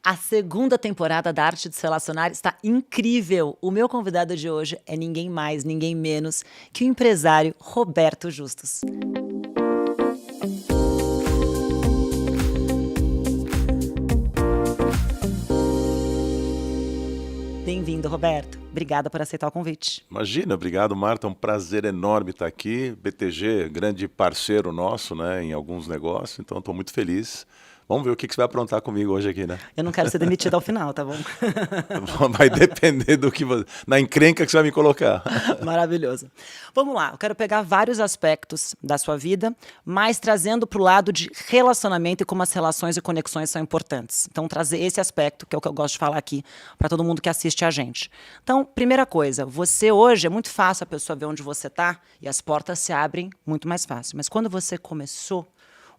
A segunda temporada da Arte de Se Relacionar está incrível. O meu convidado de hoje é ninguém mais, ninguém menos que o empresário Roberto Justus. Bem-vindo, Roberto. Obrigada por aceitar o convite. Imagina, obrigado, Marta. É um prazer enorme estar aqui. BTG, grande parceiro nosso, né, em alguns negócios, então estou muito feliz. Vamos ver o que você vai aprontar comigo hoje aqui, né? Eu não quero ser demitida ao final, tá bom? Vai depender do que na encrenca que você vai me colocar. Maravilhoso. Vamos lá, eu quero pegar vários aspectos da sua vida, mas trazendo para o lado de relacionamento e como as relações e conexões são importantes. Então, trazer esse aspecto, que é o que eu gosto de falar aqui, para todo mundo que assiste a gente. Então, primeira coisa, você hoje, é muito fácil a pessoa ver onde você está e as portas se abrem muito mais fácil. Mas quando você começou,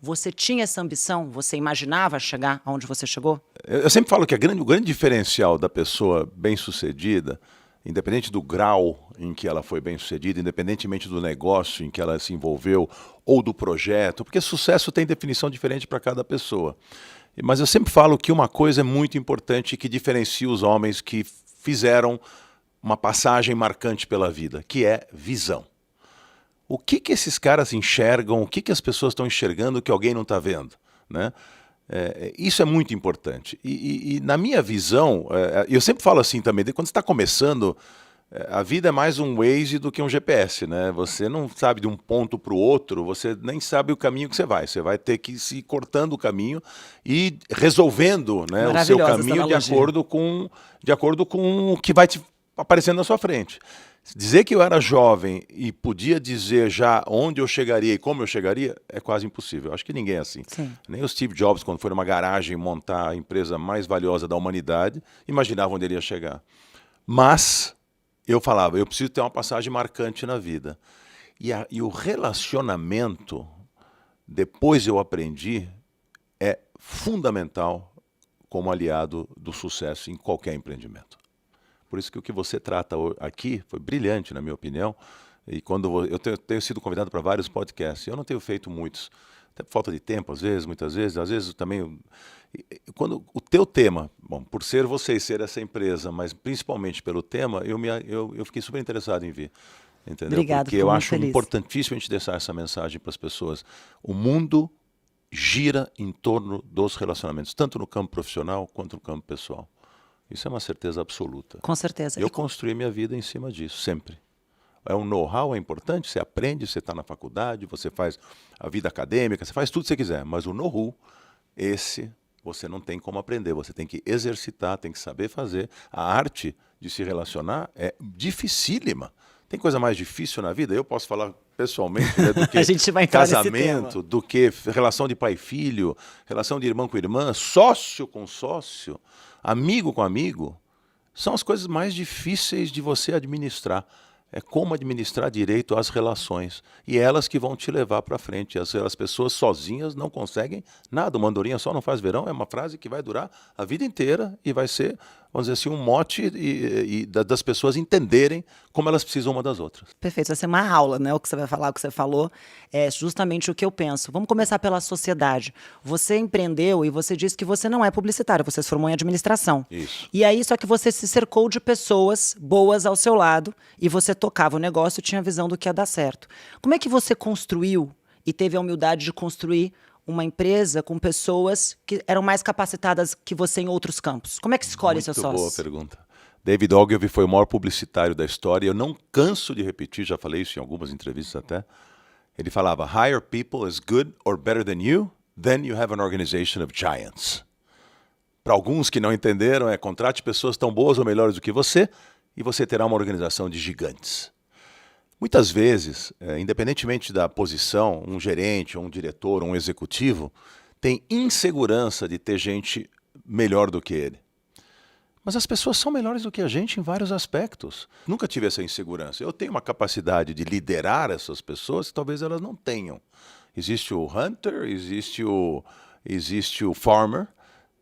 você tinha essa ambição? Você imaginava chegar aonde você chegou? Eu sempre falo que o grande diferencial da pessoa bem-sucedida, independente do grau em que ela foi bem-sucedida, independentemente do negócio em que ela se envolveu ou do projeto, porque sucesso tem definição diferente para cada pessoa. Mas eu sempre falo que uma coisa é muito importante que diferencia os homens que fizeram uma passagem marcante pela vida, que é visão. O que esses caras enxergam, o que as pessoas estão enxergando que alguém não está vendo, né? Isso é muito importante. E na minha visão, eu sempre falo assim também, quando você está começando, a vida é mais um Waze do que um GPS, né? Você não sabe de um ponto para o outro, você nem sabe o caminho que você vai. Você vai ter que ir cortando o caminho e resolvendo, né, o seu caminho de acordo com o que vai te aparecendo na sua frente. Dizer que eu era jovem e podia dizer já onde eu chegaria e como eu chegaria é quase impossível. Acho que ninguém é assim. Sim. Nem o Steve Jobs, quando foi numa garagem montar a empresa mais valiosa da humanidade, imaginava onde ele ia chegar. Mas eu falava, eu preciso ter uma passagem marcante na vida. E o relacionamento, depois eu aprendi, é fundamental como aliado do sucesso em qualquer empreendimento. Por isso que o que você trata aqui foi brilhante, na minha opinião. E quando eu tenho sido convidado para vários podcasts, eu não tenho feito muitos, até por falta de tempo, muitas vezes, às vezes também. Quando o teu tema, bom, por ser você e ser essa empresa, mas principalmente pelo tema, eu fiquei super interessado em vir. Entendeu? Obrigado, porque fico eu muito acho feliz. importantíssimo a gente deixar essa mensagem para as pessoas. O mundo gira em torno dos relacionamentos, tanto no campo profissional quanto no campo pessoal. Isso é uma certeza absoluta. Com certeza. Eu construí minha vida em cima disso, sempre. Um know-how é importante, você aprende, você está na faculdade, você faz a vida acadêmica, você faz tudo que você quiser, mas o know-how, esse você não tem como aprender, você tem que exercitar, tem que saber fazer. A arte de se relacionar é dificílima. Tem coisa mais difícil na vida? Eu posso falar pessoalmente, né, do que a gente vai entrar casamento, do que relação de pai e filho, relação de irmão com irmã, sócio com sócio, amigo com amigo. São as coisas mais difíceis de você administrar. É como administrar direito às relações. E elas que vão te levar para frente. As pessoas sozinhas não conseguem nada. Uma andorinha só não faz verão é uma frase que vai durar a vida inteira e vai ser, vamos dizer assim, um mote das pessoas entenderem como elas precisam uma das outras. Perfeito, vai ser uma aula, né? O que você vai falar, o que você falou, é justamente o que eu penso. Vamos começar pela sociedade. Você empreendeu e você disse que você não é publicitário, você se formou em administração. Isso. E aí, só que você se cercou de pessoas boas ao seu lado e você tocava o negócio e tinha a visão do que ia dar certo. Como é que você construiu e teve a humildade de construir uma empresa com pessoas que eram mais capacitadas que você em outros campos? Como é que escolhe seus sócios? Muito boa pergunta. David Ogilvy foi o maior publicitário da história. Eu não canso de repetir, já falei isso em algumas entrevistas até. Ele falava, hire people as good or better than you, then you have an organization of giants. Para alguns que não entenderam, contrate pessoas tão boas ou melhores do que você e você terá uma organização de gigantes. Muitas vezes, independentemente da posição, um gerente, um diretor, um executivo, tem insegurança de ter gente melhor do que ele. Mas as pessoas são melhores do que a gente em vários aspectos. Nunca tive essa insegurança. Eu tenho uma capacidade de liderar essas pessoas que talvez elas não tenham. Existe o hunter, existe o farmer.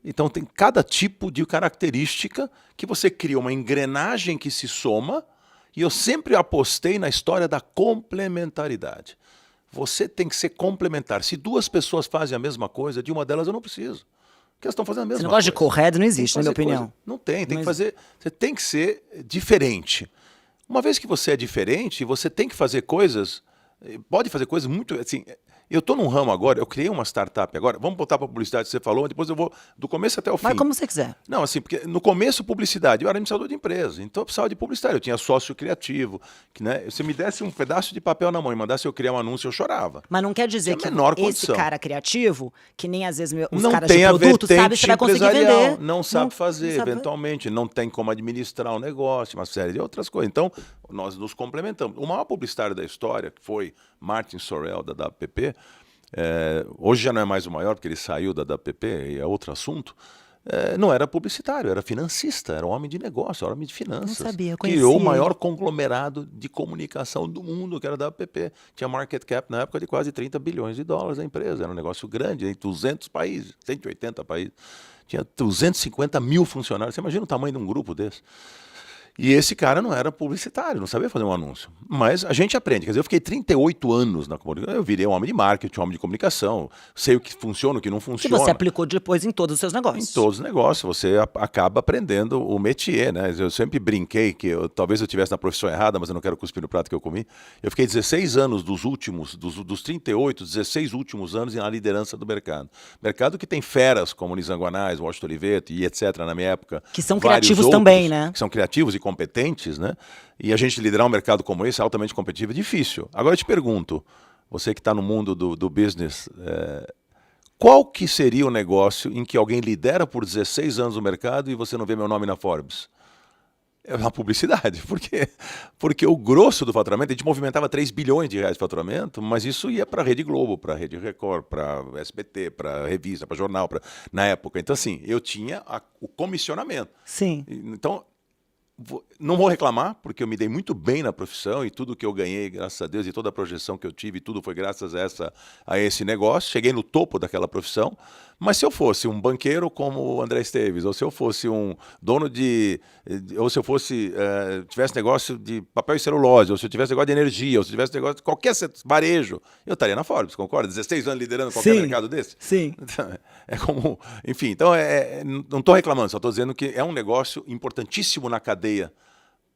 Então tem cada tipo de característica que você cria uma engrenagem que se soma. E eu sempre apostei na história da complementaridade. Você tem que ser complementar. Se duas pessoas fazem a mesma coisa, de uma delas eu não preciso. Porque elas estão fazendo a mesma Esse negócio de coisa. co-head não Tem existe, que na minha fazer opinião. coisa. Não tem, tem Não que fazer. Você tem que ser diferente. Uma vez que você é diferente, você tem que fazer coisas. Pode fazer coisas muito. Assim, eu estou num ramo agora, eu criei uma startup agora. Vamos botar para a publicidade que você falou, depois eu vou do começo até o fim. Mas como você quiser. Não, assim, porque no começo, publicidade, eu era administrador de empresa, então eu precisava de publicidade, eu tinha sócio criativo, que, né, se me desse um pedaço de papel na mão e mandasse eu criar um anúncio, eu chorava. Mas não quer dizer Tinha que a menor esse condição. cara criativo, que nem às vezes os Não caras tem de a produto, sabe se vertente vai conseguir empresarial, vender. não sabe fazer, não sabe. eventualmente, não tem como administrar um negócio, uma série de outras coisas. Então, nós nos complementamos. O maior publicitário da história, que foi Martin Sorrell, da WPP, hoje já não é mais o maior, porque ele saiu da WPP, e é outro assunto, não era publicitário, era financista, era um homem de negócio, era um homem de finanças. Não sabia, eu conhecia Criou o ele. maior conglomerado de comunicação do mundo, que era da WPP. Tinha market cap na época de quase 30 bilhões de dólares a empresa, era um negócio grande, em 200 países, 180 países. Tinha 250 mil funcionários, você imagina o tamanho de um grupo desse. E esse cara não era publicitário, não sabia fazer um anúncio. Mas a gente aprende. Quer dizer, eu fiquei 38 anos na comunicação. Eu virei um homem de marketing, um homem de comunicação. Sei o que funciona, o que não Que funciona. você aplicou depois em todos os seus Em negócios. todos os negócios, você acaba aprendendo o métier, né? Eu sempre brinquei que talvez eu estivesse na profissão errada, mas eu não quero cuspir no prato que eu comi. Eu fiquei 16 anos dos 38, 16 últimos anos na liderança do mercado. Mercado que tem feras como Nizanguanais, Washington Oliveto e etc. na minha época. Que são Vários criativos outros, também, né? Que são criativos e competentes, né? E a gente liderar um mercado como esse, altamente competitivo, é difícil. Agora eu te pergunto, você que está no mundo do business, qual que seria o negócio em que alguém lidera por 16 anos o mercado e você não vê meu nome na Forbes? É na publicidade, porque o grosso do faturamento, a gente movimentava 3 bilhões de reais de faturamento, mas isso ia para a Rede Globo, para a Rede Record, para a SBT, para a revista, para jornal, na época. Então, assim, eu tinha o comissionamento. Sim. Então, não vou reclamar, porque eu me dei muito bem na profissão e tudo que eu ganhei, graças a Deus, e toda a projeção que eu tive, tudo foi graças a esse negócio. Cheguei no topo daquela profissão, mas se eu fosse um banqueiro como o André Esteves, ou se eu fosse um dono ou se eu fosse, tivesse negócio de papel e celulose, ou se eu tivesse negócio de energia, ou se eu tivesse negócio de qualquer varejo, eu estaria na Forbes, concorda? 16 anos liderando qualquer mercado desse? Sim. É como, enfim, então não estou reclamando, só estou dizendo que é um negócio importantíssimo na cadeia,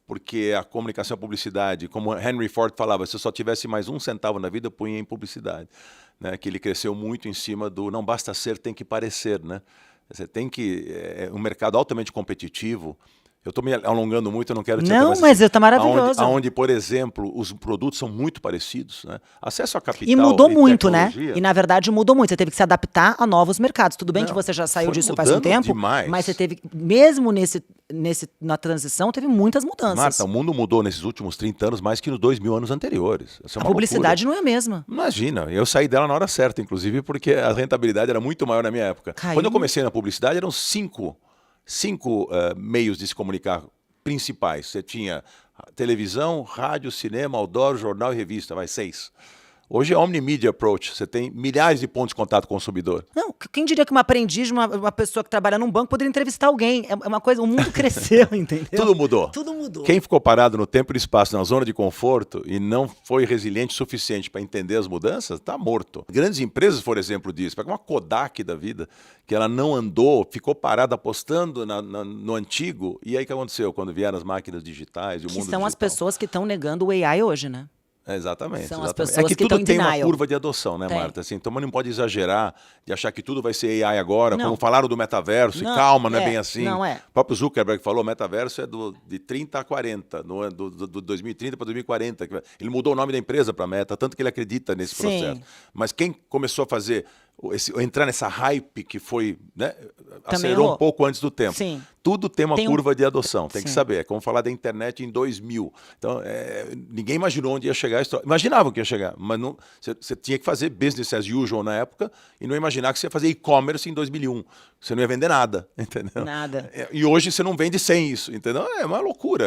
porque a comunicação e a publicidade, como Henry Ford falava, se eu só tivesse mais um centavo na vida, eu punha em publicidade, né? Que ele cresceu muito em cima do não basta ser, tem que parecer, né? Você tem que, um mercado altamente competitivo. Eu estou me alongando muito, eu não quero... Não, mas está maravilhoso. Onde, por exemplo, os produtos são muito parecidos, né? Acesso a capital E mudou muito, né? tecnologia. E, na verdade, mudou muito. Você teve que se adaptar a novos mercados. Tudo bem Não, que você já saiu foi disso faz um mudando tempo, demais. mas você teve, mesmo na transição, teve muitas mudanças. Marta, o mundo mudou nesses últimos 30 anos mais que nos 2000 anos anteriores. Essa é A uma publicidade loucura. não é a mesma. Imagina, eu saí dela na hora certa, inclusive, porque a rentabilidade era muito maior na minha época. Caiu. Quando eu comecei na publicidade, eram cinco meios de se comunicar principais. Você tinha televisão, rádio, cinema, outdoor, jornal e revista, 6. Hoje é Omnimedia Approach, você tem milhares de pontos de contato com o consumidor. Não, quem diria que uma aprendiz, uma pessoa que trabalha num banco poderia entrevistar alguém? É uma coisa, o mundo cresceu, entendeu? Tudo mudou. Tudo mudou. Quem ficou parado no tempo e no espaço, na zona de conforto, e não foi resiliente o suficiente para entender as mudanças, está morto. Grandes empresas foram exemplo disso. Pega uma Kodak da vida, que ela não andou, ficou parada apostando no antigo, e aí o que aconteceu? Quando vieram as máquinas digitais e o mundo Que digital. são as pessoas que estão negando o AI hoje, né? Exatamente. São as exatamente. pessoas que que tudo estão em tem uma denial. curva de adoção, né, Tem. Marta? Assim, então, mas não pode exagerar de achar que tudo vai ser AI agora, Não. como falaram do metaverso, Não, e calma, não é bem assim. não é. O próprio Zuckerberg falou, o metaverso é de 30 a 40, do 2030 para 2040. Ele mudou o nome da empresa para Meta, tanto que ele acredita nesse Sim. processo. Mas quem começou a fazer, entrar nessa hype que foi, né, acelerou errou. um pouco antes do tempo. Sim. Tudo tem uma Tem curva de adoção, tem que Sim. saber. É como falar da internet em 2000. Então, ninguém imaginou onde ia chegar a história. Imaginava que ia chegar, mas você tinha que fazer business as usual na época e não imaginar que você ia fazer e-commerce em 2001. Você não ia vender nada, entendeu? Nada. E hoje você não vende sem isso, entendeu? É uma loucura,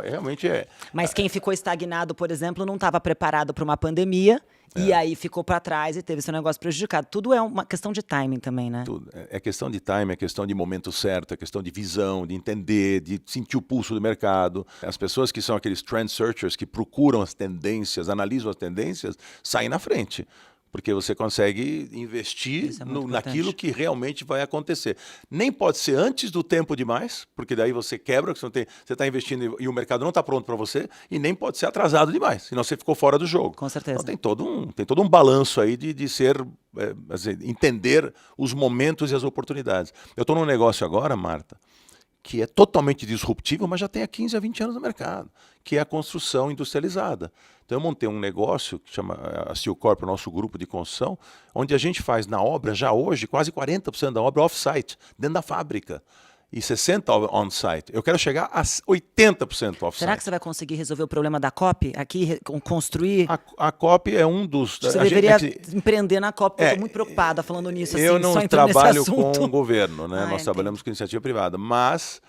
realmente é. Mas quem ficou estagnado, por exemplo, não estava preparado para uma pandemia e aí ficou para trás e teve seu negócio prejudicado. Tudo é uma questão de timing também, né? Tudo. É questão de time, é questão de momento certo, é questão de visão, de entender, de sentir o pulso do mercado. As pessoas que são aqueles trend searchers, que procuram as tendências, analisam as tendências, saem na frente. porque você consegue investir Isso é muito naquilo importante. que realmente vai acontecer. Nem pode ser antes do tempo demais, porque daí você quebra, você está investindo e o mercado não está pronto para você, e nem pode ser atrasado demais, senão você ficou fora do jogo. Com certeza. Então tem todo um balanço aí de ser, entender os momentos e as oportunidades. Eu estou num negócio agora, Marta, que é totalmente disruptivo, mas já tem há 15 a 20 anos no mercado, que é a construção industrializada. Então eu montei um negócio que chama a Steel Corp, o nosso grupo de construção, onde a gente faz na obra, já hoje, quase 40% da obra off-site, dentro da fábrica, e 60% on-site. Eu quero chegar a 80% off-site. Será que você vai conseguir resolver o problema da COP aqui, construir? A COP é um dos... Você a deveria gente, empreender na COP, porque eu estou muito preocupada falando nisso. eu assim, não só entrando nesse trabalho assunto. com o governo, né? Nós Entendi. trabalhamos com iniciativa privada, mas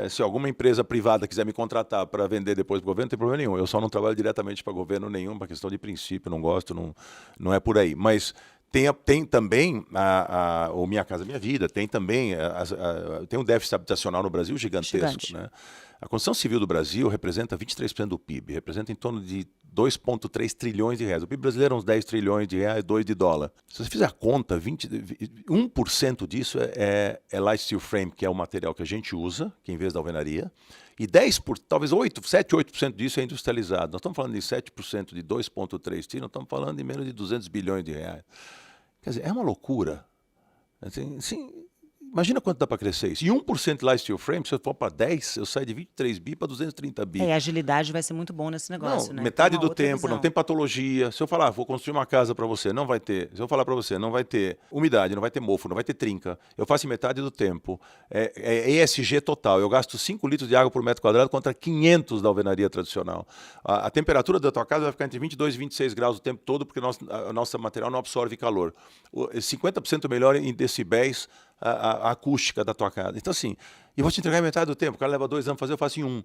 se alguma empresa privada quiser me contratar para vender depois para o governo, não tem problema nenhum. Eu só não trabalho diretamente para governo nenhum, por questão de princípio, não gosto, não é por aí. Mas tem também o Minha Casa Minha Vida, tem também tem um déficit habitacional no Brasil gigantesco. Gigante. Né? A construção civil do Brasil representa 23% do PIB, representa em torno de 2,3 trilhões de reais. O PIB brasileiro é uns 10 trilhões de reais, 2 de dólar. Se você fizer a conta, 1% disso é light steel frame, que é o material que a gente usa, que é em vez da alvenaria, e 10%, talvez 7, 8% disso é industrializado. Nós estamos falando de 7% de 2,3 trilhões, nós estamos falando de menos de 200 bilhões de reais. Quer dizer, é uma loucura. Assim, imagina quanto dá para crescer isso. E 1% light steel frame, se eu for para 10, eu saio de 23 bi para 230 bi. A agilidade vai ser muito bom nesse negócio, né? Metade Tem uma do outra tempo, visão. não tem patologia. Se eu falar, vou construir uma casa para você, não vai ter. Se eu falar para você, não vai ter umidade, não vai ter mofo, não vai ter trinca. Eu faço em metade do tempo. É ESG total. Eu gasto 5 litros de água por metro quadrado contra 500 da alvenaria tradicional. A temperatura da tua casa vai ficar entre 22 e 26 graus o tempo todo, porque o nosso material não absorve calor. 50% melhor em decibéis a acústica da tua casa. Então, assim, e vou te entregar em metade do tempo. O cara leva 2 anos para fazer, eu faço em 1.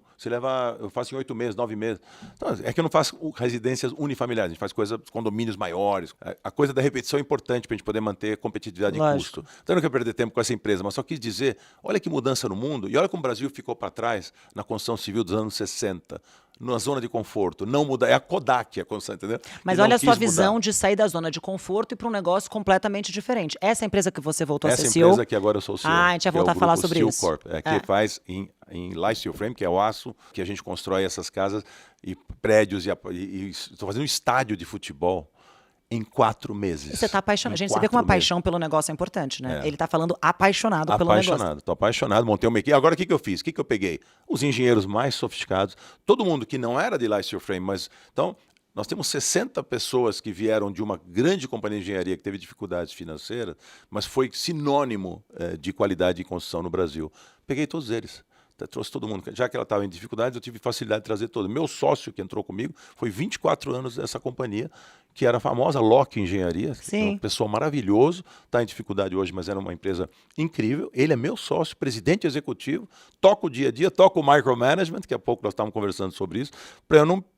Eu faço em 8 meses, 9 meses. Então, é que eu não faço residências unifamiliares, a gente faz coisas, condomínios maiores. A coisa da repetição é importante para a gente poder manter competitividade Lógico. e custo. Então, eu não quero perder tempo com essa empresa, mas só quis dizer, olha que mudança no mundo, e olha como o Brasil ficou para trás na construção civil dos anos 60. Na zona de conforto, não mudar. É a Kodak a construção, entendeu? Mas E não olha a sua quis mudar. visão de sair da zona de conforto e para um negócio completamente diferente. Essa empresa que você voltou a Essa ser CEO? empresa que agora eu sou CEO. Ah, a gente vai que é o voltar a falar grupo sobre Steel isso. Corp, que faz em light steel frame, que é o aço, que a gente constrói essas casas e prédios. E estou fazendo um estádio de futebol em 4 meses. Você está apaixonado. Em Gente, você vê como a 4 meses. paixão pelo negócio é importante, né? Ele está falando apaixonado pelo negócio. Apaixonado, estou apaixonado, montei uma equipe. Agora o que eu fiz? O que eu peguei? Os engenheiros mais sofisticados, todo mundo que não era de light steel frame, mas então nós temos 60 pessoas que vieram de uma grande companhia de engenharia que teve dificuldades financeiras, mas foi sinônimo de qualidade de construção no Brasil. Peguei todos eles. Trouxe todo mundo. Já que ela estava em dificuldades, eu tive facilidade de trazer todo. Meu sócio que entrou comigo foi 24 anos dessa companhia, que era a famosa Lock Engenharia. Sim. Uma pessoa maravilhoso, está em dificuldade hoje, mas era uma empresa incrível. Ele é meu sócio, presidente executivo, toca o dia a dia, toca o micromanagement, daqui a pouco nós estávamos conversando sobre isso,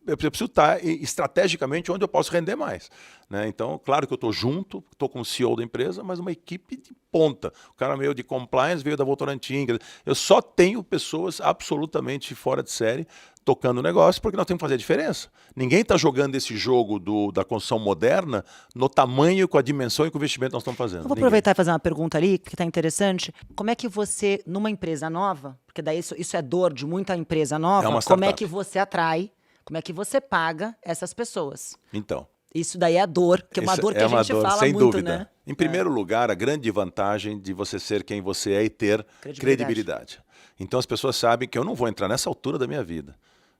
eu preciso estar estrategicamente onde eu posso render mais. Né? Então, claro que eu estou junto, estou como CEO da empresa, mas uma equipe de ponta. O cara meio de compliance veio da Votorantim. Eu só tenho pessoas absolutamente fora de série tocando o negócio, porque nós temos que fazer a diferença. Ninguém está jogando esse jogo da construção moderna no tamanho, com a dimensão e com o investimento que nós estamos fazendo. Eu vou aproveitar e fazer uma pergunta ali, que está interessante. Como é que você, numa empresa nova, porque daí isso é dor de muita empresa nova, É uma como é startup. que você atrai, como é que você paga essas pessoas? Então, Isso daí é dor, que é uma isso dor que é a uma gente dor, fala sem muito, dúvida. né? Em primeiro lugar, a grande vantagem de você ser quem você é e ter credibilidade. Então as pessoas sabem que eu não vou entrar nessa altura da minha vida.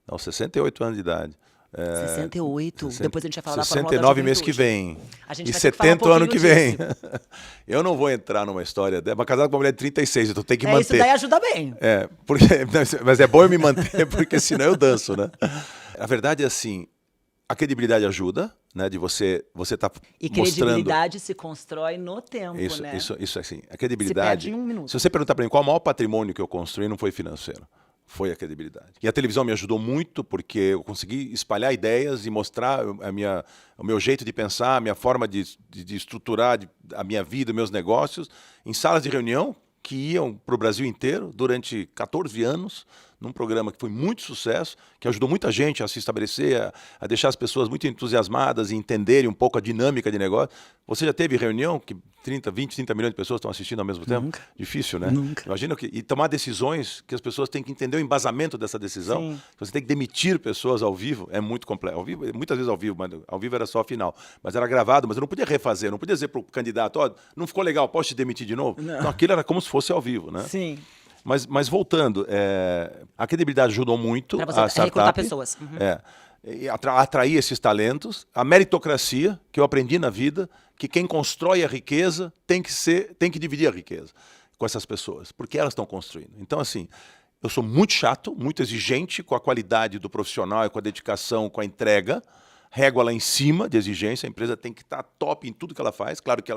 Aos 68 anos de idade. 68. Depois a gente vai falar da Fórmula da 69 mês que Juventude. vem. A gente E vai ter que falar 70 ano que pouquinho vem. disso. Eu não vou entrar numa história dessa. Mas casado com uma mulher de 36, então tem que Isso manter. daí ajuda bem. Porque, mas é bom eu me manter, porque senão eu danço, né? A verdade é assim, a credibilidade ajuda, né? De você tá E mostrando... credibilidade se constrói no tempo, Isso, né? isso assim. A credibilidade... Se perde em 1 minuto. Se você perguntar para mim qual é o maior patrimônio que eu construí, não foi financeiro. Foi a credibilidade. E a televisão me ajudou muito porque eu consegui espalhar ideias e mostrar o meu jeito de pensar, a minha forma de estruturar a minha vida, meus negócios, em salas de reunião que iam para o Brasil inteiro durante 14 anos, num programa que foi muito sucesso, que ajudou muita gente a se estabelecer, a deixar as pessoas muito entusiasmadas e entenderem um pouco a dinâmica de negócio. Você já teve reunião que 30 milhões de pessoas estão assistindo ao mesmo tempo? Nunca. Difícil, né? Nunca. Imagina e tomar decisões que as pessoas têm que entender o embasamento dessa decisão. Sim. Você tem que demitir pessoas ao vivo, é muito complexo. Ao vivo, muitas vezes ao vivo, mas ao vivo era só a final. Mas era gravado, mas eu não podia refazer, não podia dizer para o candidato, ó, não ficou legal, posso te demitir de novo? Não, aquilo era como se fosse ao vivo, né? Sim. Mas voltando, a credibilidade ajudou muito Para a você startup. recrutar pessoas. E atrair esses talentos, a meritocracia, que eu aprendi na vida, que quem constrói a riqueza tem que dividir a riqueza com essas pessoas, porque elas estão construindo. Então, assim, eu sou muito chato, muito exigente com a qualidade do profissional, com a dedicação, com a entrega, régua lá em cima de exigência, a empresa tem que estar top em tudo que ela faz. Claro que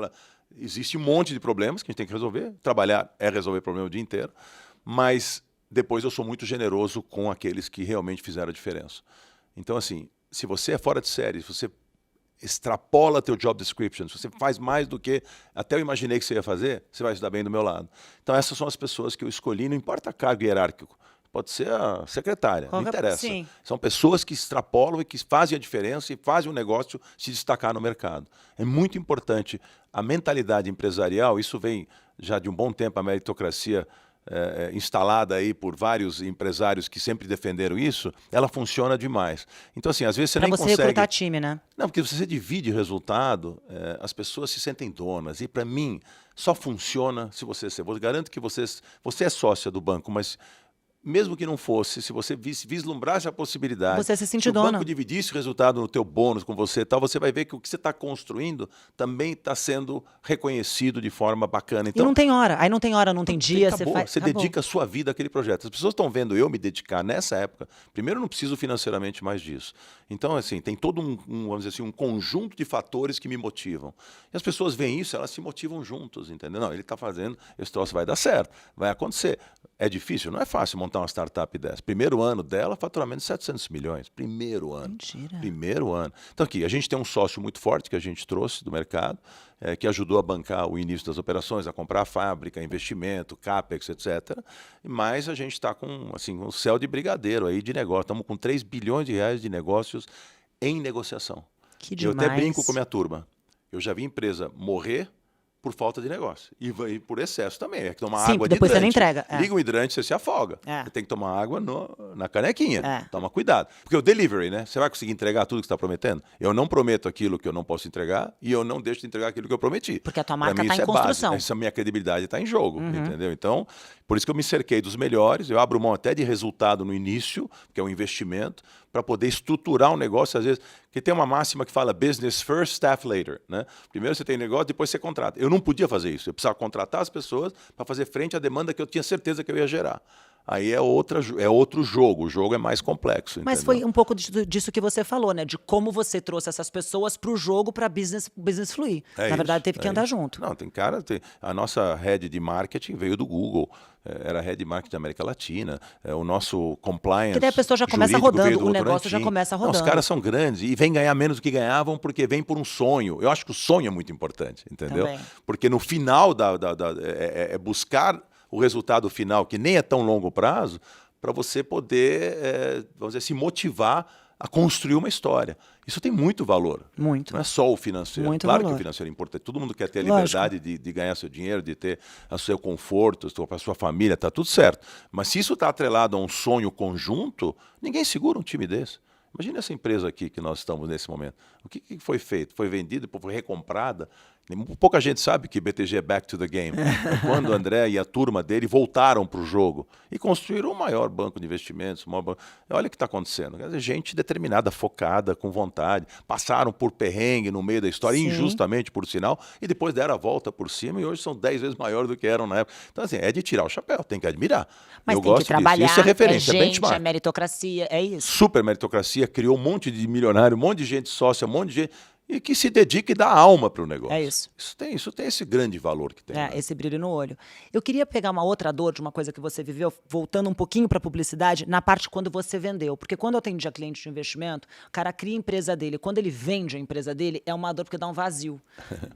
existe um monte de problemas que a gente tem que resolver, trabalhar é resolver problema o dia inteiro, mas depois eu sou muito generoso com aqueles que realmente fizeram a diferença. Então, assim, se você é fora de série, se você extrapola teu job description, se você faz mais do que até eu imaginei que você ia fazer, você vai se dar bem do meu lado. Então, essas são as pessoas que eu escolhi, não importa cargo hierárquico. Pode ser a secretária, não interessa. Sim. São pessoas que extrapolam e que fazem a diferença e fazem o negócio se destacar no mercado. É muito importante a mentalidade empresarial, isso vem já de um bom tempo, a meritocracia instalada aí por vários empresários que sempre defenderam isso, ela funciona demais. Então, assim, às vezes você nem consegue... Para você recrutar time, né? Não, porque se você divide resultado, as pessoas se sentem donas. E, para mim, só funciona se você ser... Eu garanto que você é sócia do banco, mas... Mesmo que não fosse, se você vislumbrasse a possibilidade, você se sente se o dona. banco dividisse o resultado no teu bônus com você e tal, você vai ver que o que você está construindo também está sendo reconhecido de forma bacana. Então, e não tem hora. Aí não tem hora, não tem dia. Acabou. Você dedica a sua vida àquele projeto. As pessoas estão vendo eu me dedicar nessa época. Primeiro, eu não preciso financeiramente mais disso. Então, assim, tem todo vamos dizer assim, um conjunto de fatores que me motivam. E as pessoas veem isso, elas se motivam juntos, entendeu? Não, ele está fazendo, esse troço vai dar certo, vai acontecer. É difícil? Não é fácil montar uma startup dessa. Primeiro ano dela, faturamento de 700 milhões. Primeiro ano. Mentira. Primeiro ano. Então aqui, a gente tem um sócio muito forte que a gente trouxe do mercado, que ajudou a bancar o início das operações, a comprar a fábrica, investimento, CAPEX, etc. Mas a gente está com assim, um céu de brigadeiro aí de negócio. Estamos com 3 bilhões de reais de negócios em negociação. Que Eu demais. até brinco com a minha turma. Eu já vi empresa morrer por falta de negócio. E por excesso também. É que tomar água de depois hidrante. você não entrega. Liga o hidrante, você se afoga. É. Você tem que tomar água na canequinha. É. Toma cuidado. Porque o delivery, né? Você vai conseguir entregar tudo que você está prometendo? Eu não prometo aquilo que eu não posso entregar e eu não deixo de entregar aquilo que eu prometi. Porque a tua Pra marca mim, está isso em é base. construção. Essa minha credibilidade está em jogo, entendeu? Então, por isso que eu me cerquei dos melhores. Eu abro mão até de resultado no início, que é um investimento, para poder estruturar um negócio, às vezes, que tem uma máxima que fala business first, staff later, né? Primeiro você tem negócio, depois você contrata. Eu não podia fazer isso, eu precisava contratar as pessoas para fazer frente à demanda que eu tinha certeza que eu ia gerar. Aí é outro jogo, o jogo é mais complexo. Mas entendeu? foi um pouco disso que você falou, né? De como você trouxe essas pessoas para o jogo, para business fluir. Na verdade, teve que andar junto. Não, a nossa head de marketing veio do Google, era head de marketing da América Latina, o nosso compliance. Que daí a pessoa já começa jurídico veio rodando, do o negócio já Votorantim. começa rodando. Não, os caras são grandes e vêm ganhar menos do que ganhavam porque vêm por um sonho. Eu acho que o sonho é muito importante, entendeu? Também. Porque no final é buscar o resultado final, que nem é tão longo prazo, para você poder, vamos dizer, se motivar a construir uma história. Isso tem muito valor. Muito. Não é só o financeiro. Muito claro valor. que o financeiro é importante. Todo mundo quer ter a Lógico. liberdade de ganhar seu dinheiro, de ter o seu conforto, a sua família, está tudo certo. Mas se isso está atrelado a um sonho conjunto, ninguém segura um time desse. Imagina essa empresa aqui que nós estamos nesse momento. O que foi feito? Foi vendida, depois foi recomprada. Pouca gente sabe que BTG é back to the game. Quando o André e a turma dele voltaram para o jogo e construíram o maior banco de investimentos. Olha o que está acontecendo. Quer dizer, gente determinada, focada, com vontade. Passaram por perrengue no meio da história, Sim. injustamente, por sinal, e depois deram a volta por cima e hoje são 10 vezes maiores do que eram na época. Então, assim, é de tirar o chapéu, tem que admirar. Mas Eu tem gosto que trabalhar, disso. Isso é referência, é gente, benchmark. é meritocracia, é isso. Super meritocracia, criou um monte de milionário, um monte de gente sócia, um monte de gente. e que se dedique e dá alma para o negócio. É isso. Isso tem esse grande valor que tem. É, Né? esse brilho no olho. Eu queria pegar uma outra dor de uma coisa que você viveu, voltando um pouquinho para a publicidade, na parte quando você vendeu. Porque quando eu atendia cliente de investimento, o cara cria a empresa dele. Quando ele vende a empresa dele, é uma dor porque dá um vazio.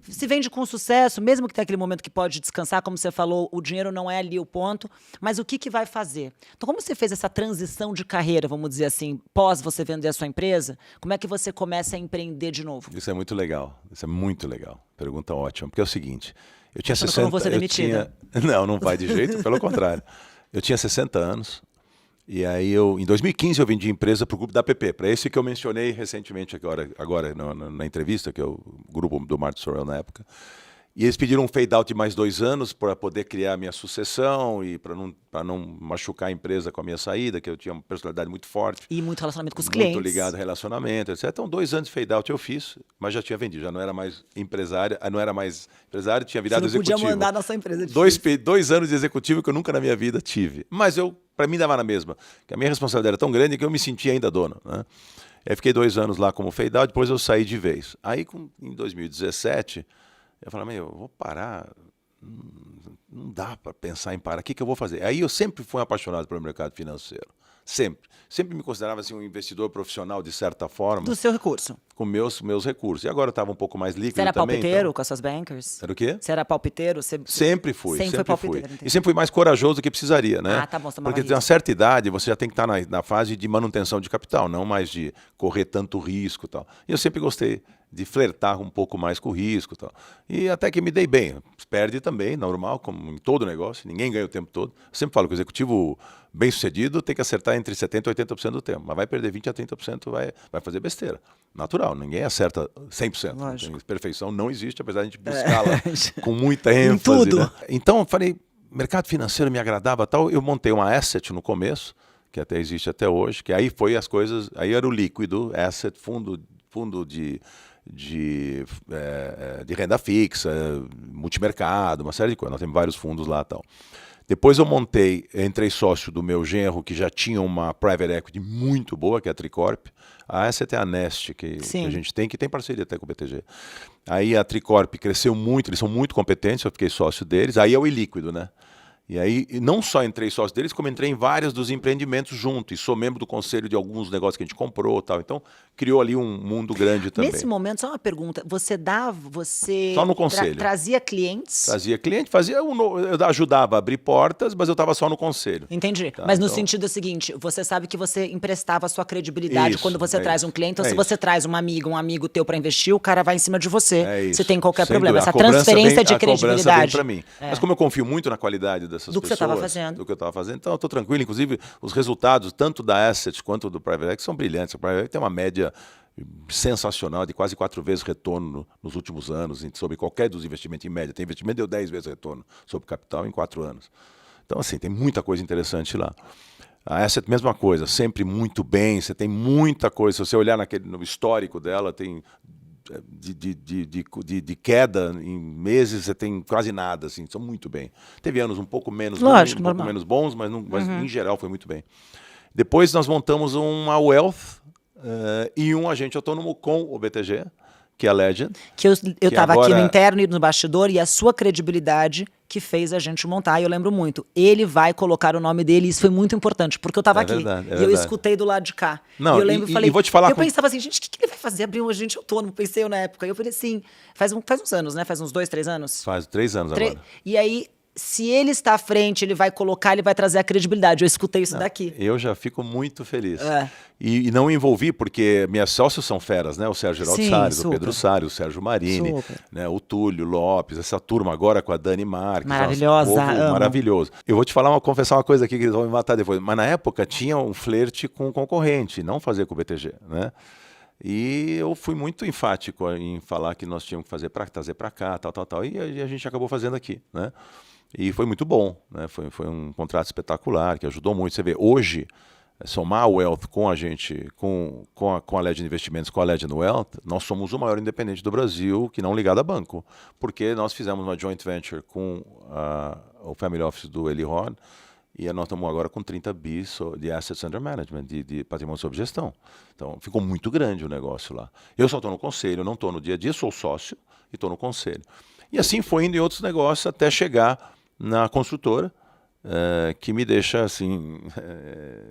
Se vende com sucesso, mesmo que tenha aquele momento que pode descansar, como você falou, o dinheiro não é ali o ponto, mas o que vai fazer? Então, como você fez essa transição de carreira, vamos dizer assim, pós você vender a sua empresa, como é que você começa a empreender de novo? Isso é muito legal. Isso é muito legal. Pergunta ótima. Porque é o seguinte, eu tinha Achando 60... que eu não vou ser demitida. Não, não vai de jeito, pelo contrário. Eu tinha 60 anos, e aí em 2015 eu vendi empresa para o grupo da APP, para esse que eu mencionei recentemente agora na entrevista, que é o grupo do Martin Sorrell na época. E eles pediram um fade-out de mais 2 anos para poder criar a minha sucessão e para não machucar a empresa com a minha saída, que eu tinha uma personalidade muito forte. E muito relacionamento com os clientes. Muito ligado a relacionamento, etc. Então, 2 anos de fade-out eu fiz, mas já tinha vendido, já não era mais empresário, tinha virado Você não executivo. podia mandar na sua empresa. 2 anos de executivo que eu nunca na minha vida tive. Mas para mim dava na mesma, que a minha responsabilidade era tão grande que eu me sentia ainda dono, né? Aí fiquei 2 anos lá como fade-out, depois eu saí de vez. Aí, em 2017... eu falei, eu vou parar, não dá para pensar em parar, o que eu vou fazer? Aí eu sempre fui apaixonado pelo mercado financeiro, sempre me considerava assim, um investidor profissional de certa forma. Do seu recurso. Com meus recursos. E agora eu estava um pouco mais líquido também. Você era também. palpiteiro então... com as suas bankers? Era o quê? Você era palpiteiro? Sempre fui. Sempre foi palpiteiro. E sempre fui mais corajoso do que precisaria, né? Ah, tá bom, você porque tem uma certa idade, você já tem que estar na fase de manutenção de capital, não mais de correr tanto risco e tal. E eu sempre gostei de flertar um pouco mais com o risco e tal. E até que me dei bem. Perde também, normal, como em todo negócio. Ninguém ganha o tempo todo. Eu sempre falo que o executivo bem-sucedido tem que acertar entre 70% e 80% do tempo. Mas vai perder 20% a 30%, vai fazer besteira. Natural, ninguém acerta 100%. Lógico. Perfeição não existe, apesar de a gente buscá-la com muita ênfase. Em tudo. Né? Então, eu falei, mercado financeiro me agradava tal. Eu montei uma asset no começo, que até existe até hoje, que aí foi as coisas, aí era o líquido, asset, fundo de renda fixa, multimercado, uma série de coisas. Nós temos vários fundos lá e tal. Depois eu entrei sócio do meu genro, que já tinha uma private equity muito boa, que é a Tricorp. A Asset é a Nest, que a gente tem, que tem parceria até com o BTG. Aí a Tricorp cresceu muito, eles são muito competentes, eu fiquei sócio deles. Aí é o ilíquido, né? E aí, não só entrei sócio deles, como entrei em vários dos empreendimentos junto. E sou membro do conselho de alguns negócios que a gente comprou e tal. Então, criou ali um mundo grande também. Nesse momento, só uma pergunta. Você só no conselho. Trazia clientes? Trazia cliente, eu ajudava a abrir portas, mas eu estava só no conselho. Entendi. Tá, mas no então... sentido seguinte, você sabe que você emprestava a sua credibilidade quando você traz um cliente. Então, se isso. você traz um amigo teu para investir, o cara vai em cima de você. Isso. Se tem qualquer Sem problema. dúvida. Essa transferência de a cobrança credibilidade. vem para mim. Mas como eu confio muito na qualidade dessas Do que pessoas, você estava fazendo. do que eu estava fazendo, então eu estou tranquilo. Inclusive, os resultados, tanto da Asset quanto do Private Equity, são brilhantes. A Private Equity tem uma média sensacional de quase 4 vezes retorno nos últimos anos sobre qualquer dos investimentos em média. Tem investimento que deu 10 vezes retorno sobre capital em 4 anos. Então, assim, tem muita coisa interessante lá. A Asset, mesma coisa, sempre muito bem, você tem muita coisa. Se você olhar no histórico dela, tem de queda em meses, você tem quase nada, assim, são muito bem. Teve anos um pouco menos, Lógico, um pouco menos bons, mas em geral foi muito bem. Depois nós montamos uma Wealth e um agente autônomo com o BTG, que é a Legend. Que eu estava agora... aqui no interno e no bastidor, e a sua credibilidade que fez a gente montar, e eu lembro muito. Ele vai colocar o nome dele, e isso foi muito importante, porque eu estava aqui. Verdade, e eu escutei do lado de cá. Não, e eu lembro, falei, vou te falar eu pensava assim, gente, o que ele vai fazer? Abrir um agente autônomo, pensei eu na época. E eu falei assim, faz uns anos, né? Faz uns 2, 3 anos. Faz 3 anos agora. E aí, se ele está à frente, ele vai colocar, ele vai trazer a credibilidade. Eu escutei isso daqui. Eu já fico muito feliz. E não envolvi, porque minhas sócios são feras, né? O Sérgio Geraldo Salles, o Pedro Salles, o Sérgio Marini, né? O Túlio Lopes, essa turma agora com a Dani Marques. Maravilhosa, maravilhoso. Eu vou te confessar uma coisa aqui que eles vão me matar depois. Mas na época tinha um flerte com o concorrente, não fazer com o BTG, né? E eu fui muito enfático em falar que nós tínhamos que fazer para trazer para cá, tal. E a gente acabou fazendo aqui, né? E foi muito bom, né? Foi um contrato espetacular, que ajudou muito. Você vê, hoje, somar a Wealth com a gente, com a Legend Investimentos, com a Legend Wealth, nós somos o maior independente do Brasil que não ligado a banco. Porque nós fizemos uma joint venture com o Family Office do Eli Horn, E nós estamos agora com 30 bi de Assets Under Management, de patrimônio sob gestão. Então, ficou muito grande o negócio lá. Eu só estou no conselho, não estou no dia a dia, sou sócio e estou no conselho. E assim foi indo em outros negócios até chegar na construtora, que me deixa assim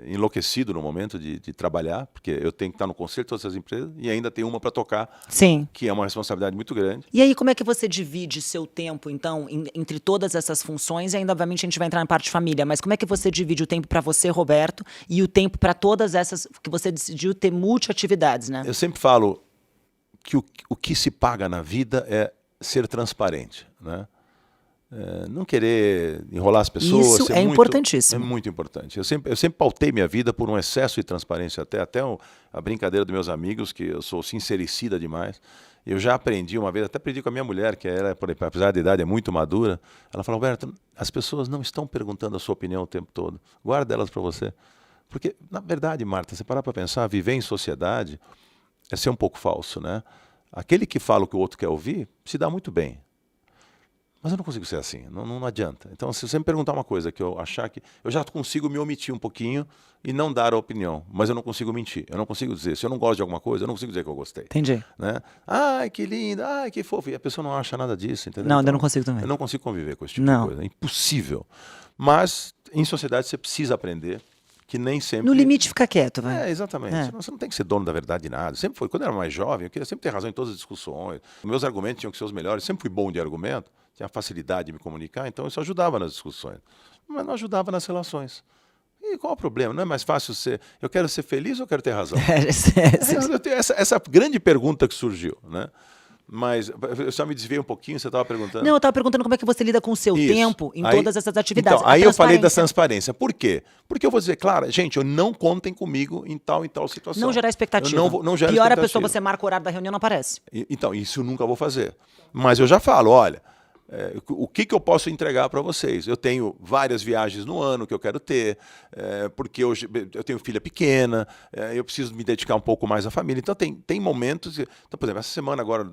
enlouquecido no momento de trabalhar, porque eu tenho que estar no conselho de todas essas empresas e ainda tem uma para tocar, Sim. que é uma responsabilidade muito grande. E aí, como é que você divide seu tempo, então, entre todas essas funções? E ainda, obviamente, a gente vai entrar na parte de família, mas como é que você divide o tempo para você, Roberto, e o tempo para todas essas que você decidiu ter multiatividades, né? Eu sempre falo que o que se paga na vida é ser transparente, né? Não querer enrolar as pessoas. Isso é importantíssimo. É muito importante. Eu sempre pautei minha vida por um excesso de transparência. Até a brincadeira dos meus amigos, que eu sou sincericida demais. Eu já aprendi uma vez, até aprendi com a minha mulher, que ela, apesar da idade, é muito madura. Ela falou: Alberto, as pessoas não estão perguntando a sua opinião o tempo todo. Guarda elas para você. Porque, na verdade, Marta, você parar para pensar, viver em sociedade é ser um pouco falso, né? Aquele que fala o que o outro quer ouvir, se dá muito bem. Mas eu não consigo ser assim, não adianta. Então, se você me perguntar uma coisa que eu achar que... Eu já consigo me omitir um pouquinho e não dar a opinião, mas eu não consigo mentir. Eu não consigo dizer, se eu não gosto de alguma coisa, eu não consigo dizer que eu gostei. Entendi. Né? Ai, que lindo, ai, que fofo. E a pessoa não acha nada disso, entendeu? Não, então, eu não consigo também. Eu não consigo conviver com esse tipo de coisa, é impossível. Mas, em sociedade, você precisa aprender que nem sempre... No limite, fica quieto, vai. Exatamente. Você não tem que ser dono da verdade de nada. Sempre foi. Quando eu era mais jovem, eu queria sempre ter razão em todas as discussões. Meus argumentos tinham que ser os melhores. Sempre fui bom de argumento, tinha facilidade de me comunicar, então isso ajudava nas discussões. Mas não ajudava nas relações. E qual o problema? Não é mais fácil ser... Eu quero ser feliz ou eu quero ter razão? Eu tenho essa grande pergunta que surgiu, né? Mas eu só me desviei um pouquinho, você estava perguntando. Não, eu estava perguntando como é que você lida com o seu tempo em todas essas atividades. Então, aí eu falei da transparência. Por quê? Porque eu vou dizer, claro, gente, não contem comigo em tal situação. Não gerar expectativa. Não gera Pior expectativa. a pessoa, você marca o horário da reunião, não aparece. Então, isso eu nunca vou fazer. Mas eu já falo, olha, o que eu posso entregar para vocês? Eu tenho várias viagens no ano que eu quero ter, porque hoje eu tenho filha pequena, eu preciso me dedicar um pouco mais à família. Então, tem momentos... Então, por exemplo, essa semana agora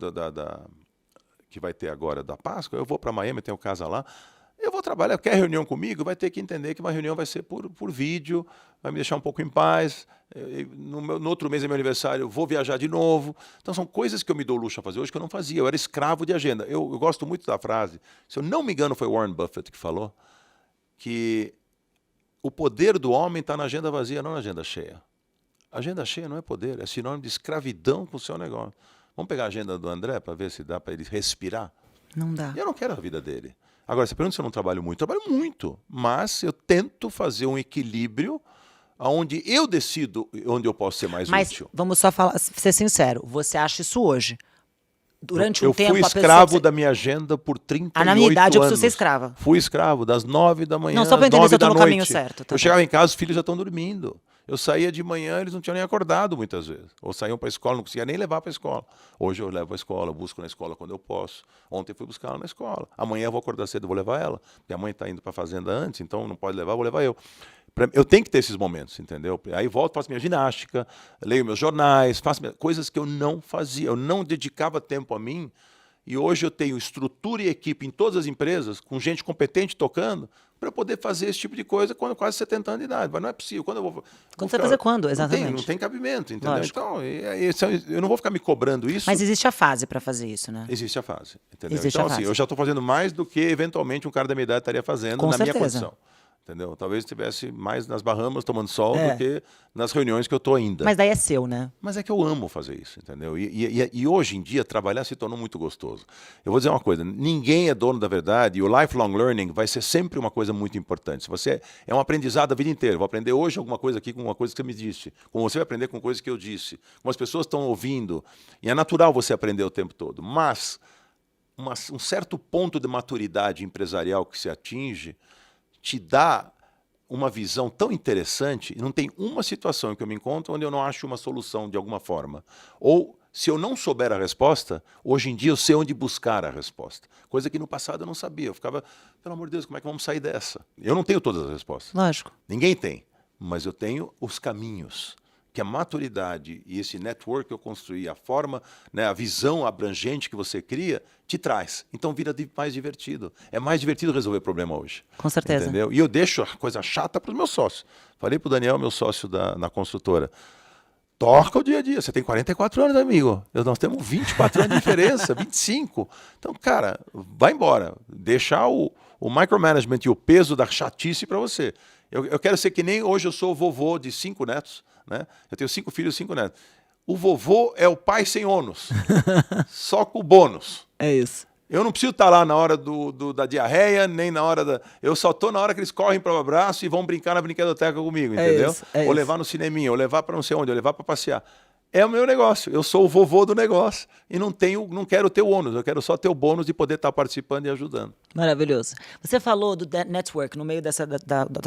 que vai ter agora da Páscoa, eu vou para Miami, tenho casa lá, eu vou trabalhar, quer reunião comigo, vai ter que entender que uma reunião vai ser por vídeo, vai me deixar um pouco em paz, no outro mês é meu aniversário, eu vou viajar de novo. Então são coisas que eu me dou luxo a fazer hoje que eu não fazia, eu era escravo de agenda. Eu gosto muito da frase, se eu não me engano foi Warren Buffett que falou, que o poder do homem está na agenda vazia, não na agenda cheia. A agenda cheia não é poder, é sinônimo de escravidão com o seu negócio. Vamos pegar a agenda do André para ver se dá para ele respirar? Não dá. Eu não quero a vida dele. Agora, você pergunta se eu não trabalho muito. Eu trabalho muito, mas eu tento fazer um equilíbrio onde eu decido onde eu posso ser mais útil. Mas vamos só ser sincero, você acha isso hoje? Durante um tempo... Eu fui escravo da minha agenda por 38 anos. Na minha idade eu preciso ser escrava. Fui escravo das 9 da manhã às 9 da noite. Não, só para entender se eu estou no caminho certo. Eu chegava em casa, os filhos já estão dormindo. Eu saía de manhã, eles não tinham nem acordado muitas vezes. Ou saíam para a escola, não conseguia nem levar para a escola. Hoje eu levo para a escola, eu busco na escola quando eu posso. Ontem eu fui buscar ela na escola. Amanhã eu vou acordar cedo, vou levar ela. Porque a mãe está indo para a fazenda antes, então não pode levar, vou levar eu. Eu tenho que ter esses momentos, entendeu? Aí volto, faço minha ginástica, leio meus jornais, faço coisas que eu não fazia. Eu não dedicava tempo a mim. E hoje eu tenho estrutura e equipe em todas as empresas, com gente competente tocando, para eu poder fazer esse tipo de coisa quando quase 70 anos de idade. Mas não é possível. Quando você vai fazer quando, exatamente? Não tem cabimento, entendeu? Lógico. Então, eu não vou ficar me cobrando isso. Mas existe a fase para fazer isso, né? Existe a fase, entendeu? Existe então, a fase. Assim, eu já estou fazendo mais do que, eventualmente, um cara da minha idade estaria fazendo Com na certeza. minha condição. Entendeu? Talvez estivesse mais nas Bahamas tomando sol do que nas reuniões que eu estou ainda. Mas daí é seu, né? Mas é que eu amo fazer isso, entendeu? E hoje em dia trabalhar se tornou muito gostoso. Eu vou dizer uma coisa, ninguém é dono da verdade e o lifelong learning vai ser sempre uma coisa muito importante. Se você é um aprendizado a vida inteira, vou aprender hoje alguma coisa aqui com uma coisa que você me disse, como você vai aprender com coisas que eu disse, como as pessoas estão ouvindo, e é natural você aprender o tempo todo. Mas um certo ponto de maturidade empresarial que se atinge te dá uma visão tão interessante, e não tem uma situação em que eu me encontro onde eu não acho uma solução de alguma forma. Ou, se eu não souber a resposta, hoje em dia eu sei onde buscar a resposta. Coisa que no passado eu não sabia. Eu ficava, pelo amor de Deus, como é que vamos sair dessa? Eu não tenho todas as respostas. Lógico. Ninguém tem, mas eu tenho os caminhos. que a maturidade e esse network que eu construí, a forma, né, a visão abrangente que você cria, te traz. Então vira mais divertido. É mais divertido resolver problema hoje. Com certeza. Entendeu? E eu deixo a coisa chata para os meus sócios. Falei para o Daniel, meu sócio na construtora, toca o dia a dia. Você tem 44 anos, amigo. Nós temos 24 anos de diferença, 25. Então, cara, vai embora. Deixar o micromanagement e o peso da chatice para você. Eu quero ser que nem hoje eu sou vovô de 5 netos. Né? Eu tenho 5 filhos e 5 netos. O vovô é o pai sem ônus, só com o bônus. É isso. Eu não preciso estar lá na hora da diarreia, nem na hora da... Eu só estou na hora que eles correm para o abraço e vão brincar na brinquedoteca comigo, entendeu? Ou levar no cineminha, ou levar para não sei onde, ou levar para passear. É o meu negócio. Eu sou o vovô do negócio e não quero ter o ônus, eu quero só ter o bônus de poder estar participando e ajudando. Maravilhoso. Você falou do network no meio da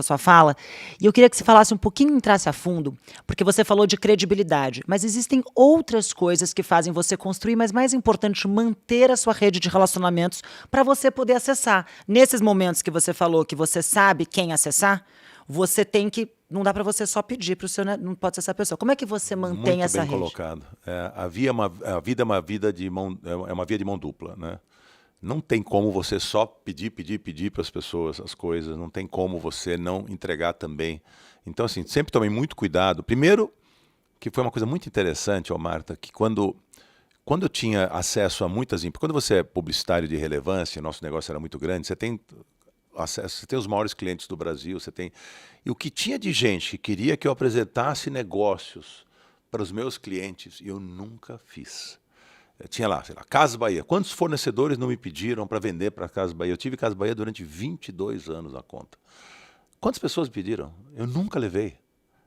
sua fala, e eu queria que você falasse um pouquinho, entrasse a fundo, porque você falou de credibilidade, mas existem outras coisas que fazem você construir, mas mais importante, manter a sua rede de relacionamentos para você poder acessar. Nesses momentos que você falou que você sabe quem acessar, você tem que... Não dá para você só pedir para o seu... Não pode ser essa pessoa. Como é que você mantém essa rede? Muito bem colocado. A vida é uma via de mão dupla, né? Não tem como você só pedir para as pessoas as coisas. Não tem como você não entregar também. Então, assim, sempre tomei muito cuidado. Primeiro, que foi uma coisa muito interessante, Marta, que quando eu tinha acesso a muitas... Quando você é publicitário de relevância, nosso negócio era muito grande, você tem... Você tem os maiores clientes do Brasil, e o que tinha de gente que queria que eu apresentasse negócios para os meus clientes, eu nunca fiz. Eu tinha lá, sei lá, Casas Bahia. Quantos fornecedores não me pediram para vender para a Casas Bahia? Eu tive Casas Bahia durante 22 anos na conta. Quantas pessoas me pediram? Eu nunca levei.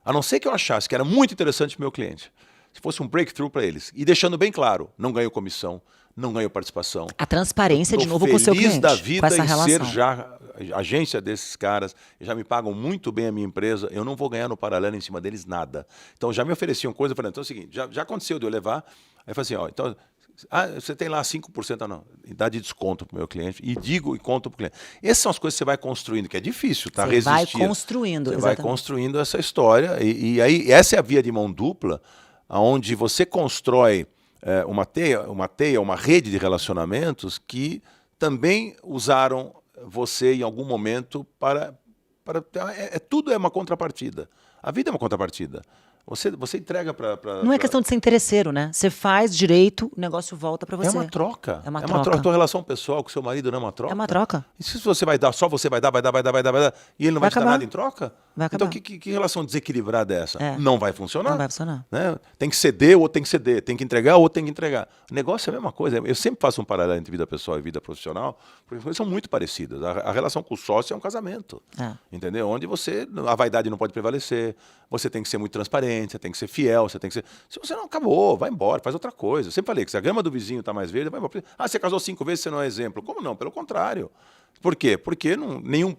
A não ser que eu achasse que era muito interessante para o meu cliente. Se fosse um breakthrough para eles. E deixando bem claro, não ganho comissão, não ganho participação. A transparência, de novo, com o seu cliente. Feliz da vida com essa em relação. ser já agência desses caras, já me pagam muito bem a minha empresa, eu não vou ganhar no paralelo em cima deles nada. Então já me ofereciam coisa, eu falei, então é o seguinte, já aconteceu de eu levar, aí eu falei assim, ó, então, você tem lá 5%, não, dá de desconto para o meu cliente, e conto para o cliente. Essas são as coisas que você vai construindo, que é difícil, tá? Você vai construindo, Você vai construindo essa história, e aí essa é a via de mão dupla, onde você constrói uma rede de relacionamentos que também usaram você em algum momento tudo é uma contrapartida. A vida é uma contrapartida. Você entrega para... Não é questão de ser interesseiro, né? Você faz direito, o negócio volta para você. É uma troca. É uma troca. A tua relação pessoal com seu marido não é uma troca? É uma troca. E se você vai dar, só você vai dar, e ele não vai te dar nada em troca? Vai acabar. Então que relação desequilibrada é essa? É. Não vai funcionar. Não vai funcionar. Né? Tem que ceder, ou tem que ceder. Tem que entregar, ou tem que entregar. O negócio é a mesma coisa. Eu sempre faço um paralelo entre vida pessoal e vida profissional, porque são muito parecidas. A relação com o sócio é um casamento. Entendeu? Onde a vaidade não pode prevalecer, você tem que ser muito transparente, você tem que ser fiel, você tem que ser... Se você não acabou, vai embora, faz outra coisa. Eu sempre falei que se a grama do vizinho está mais verde, vai embora. Você casou 5 vezes, você não é exemplo. Como não? Pelo contrário. Por quê? Porque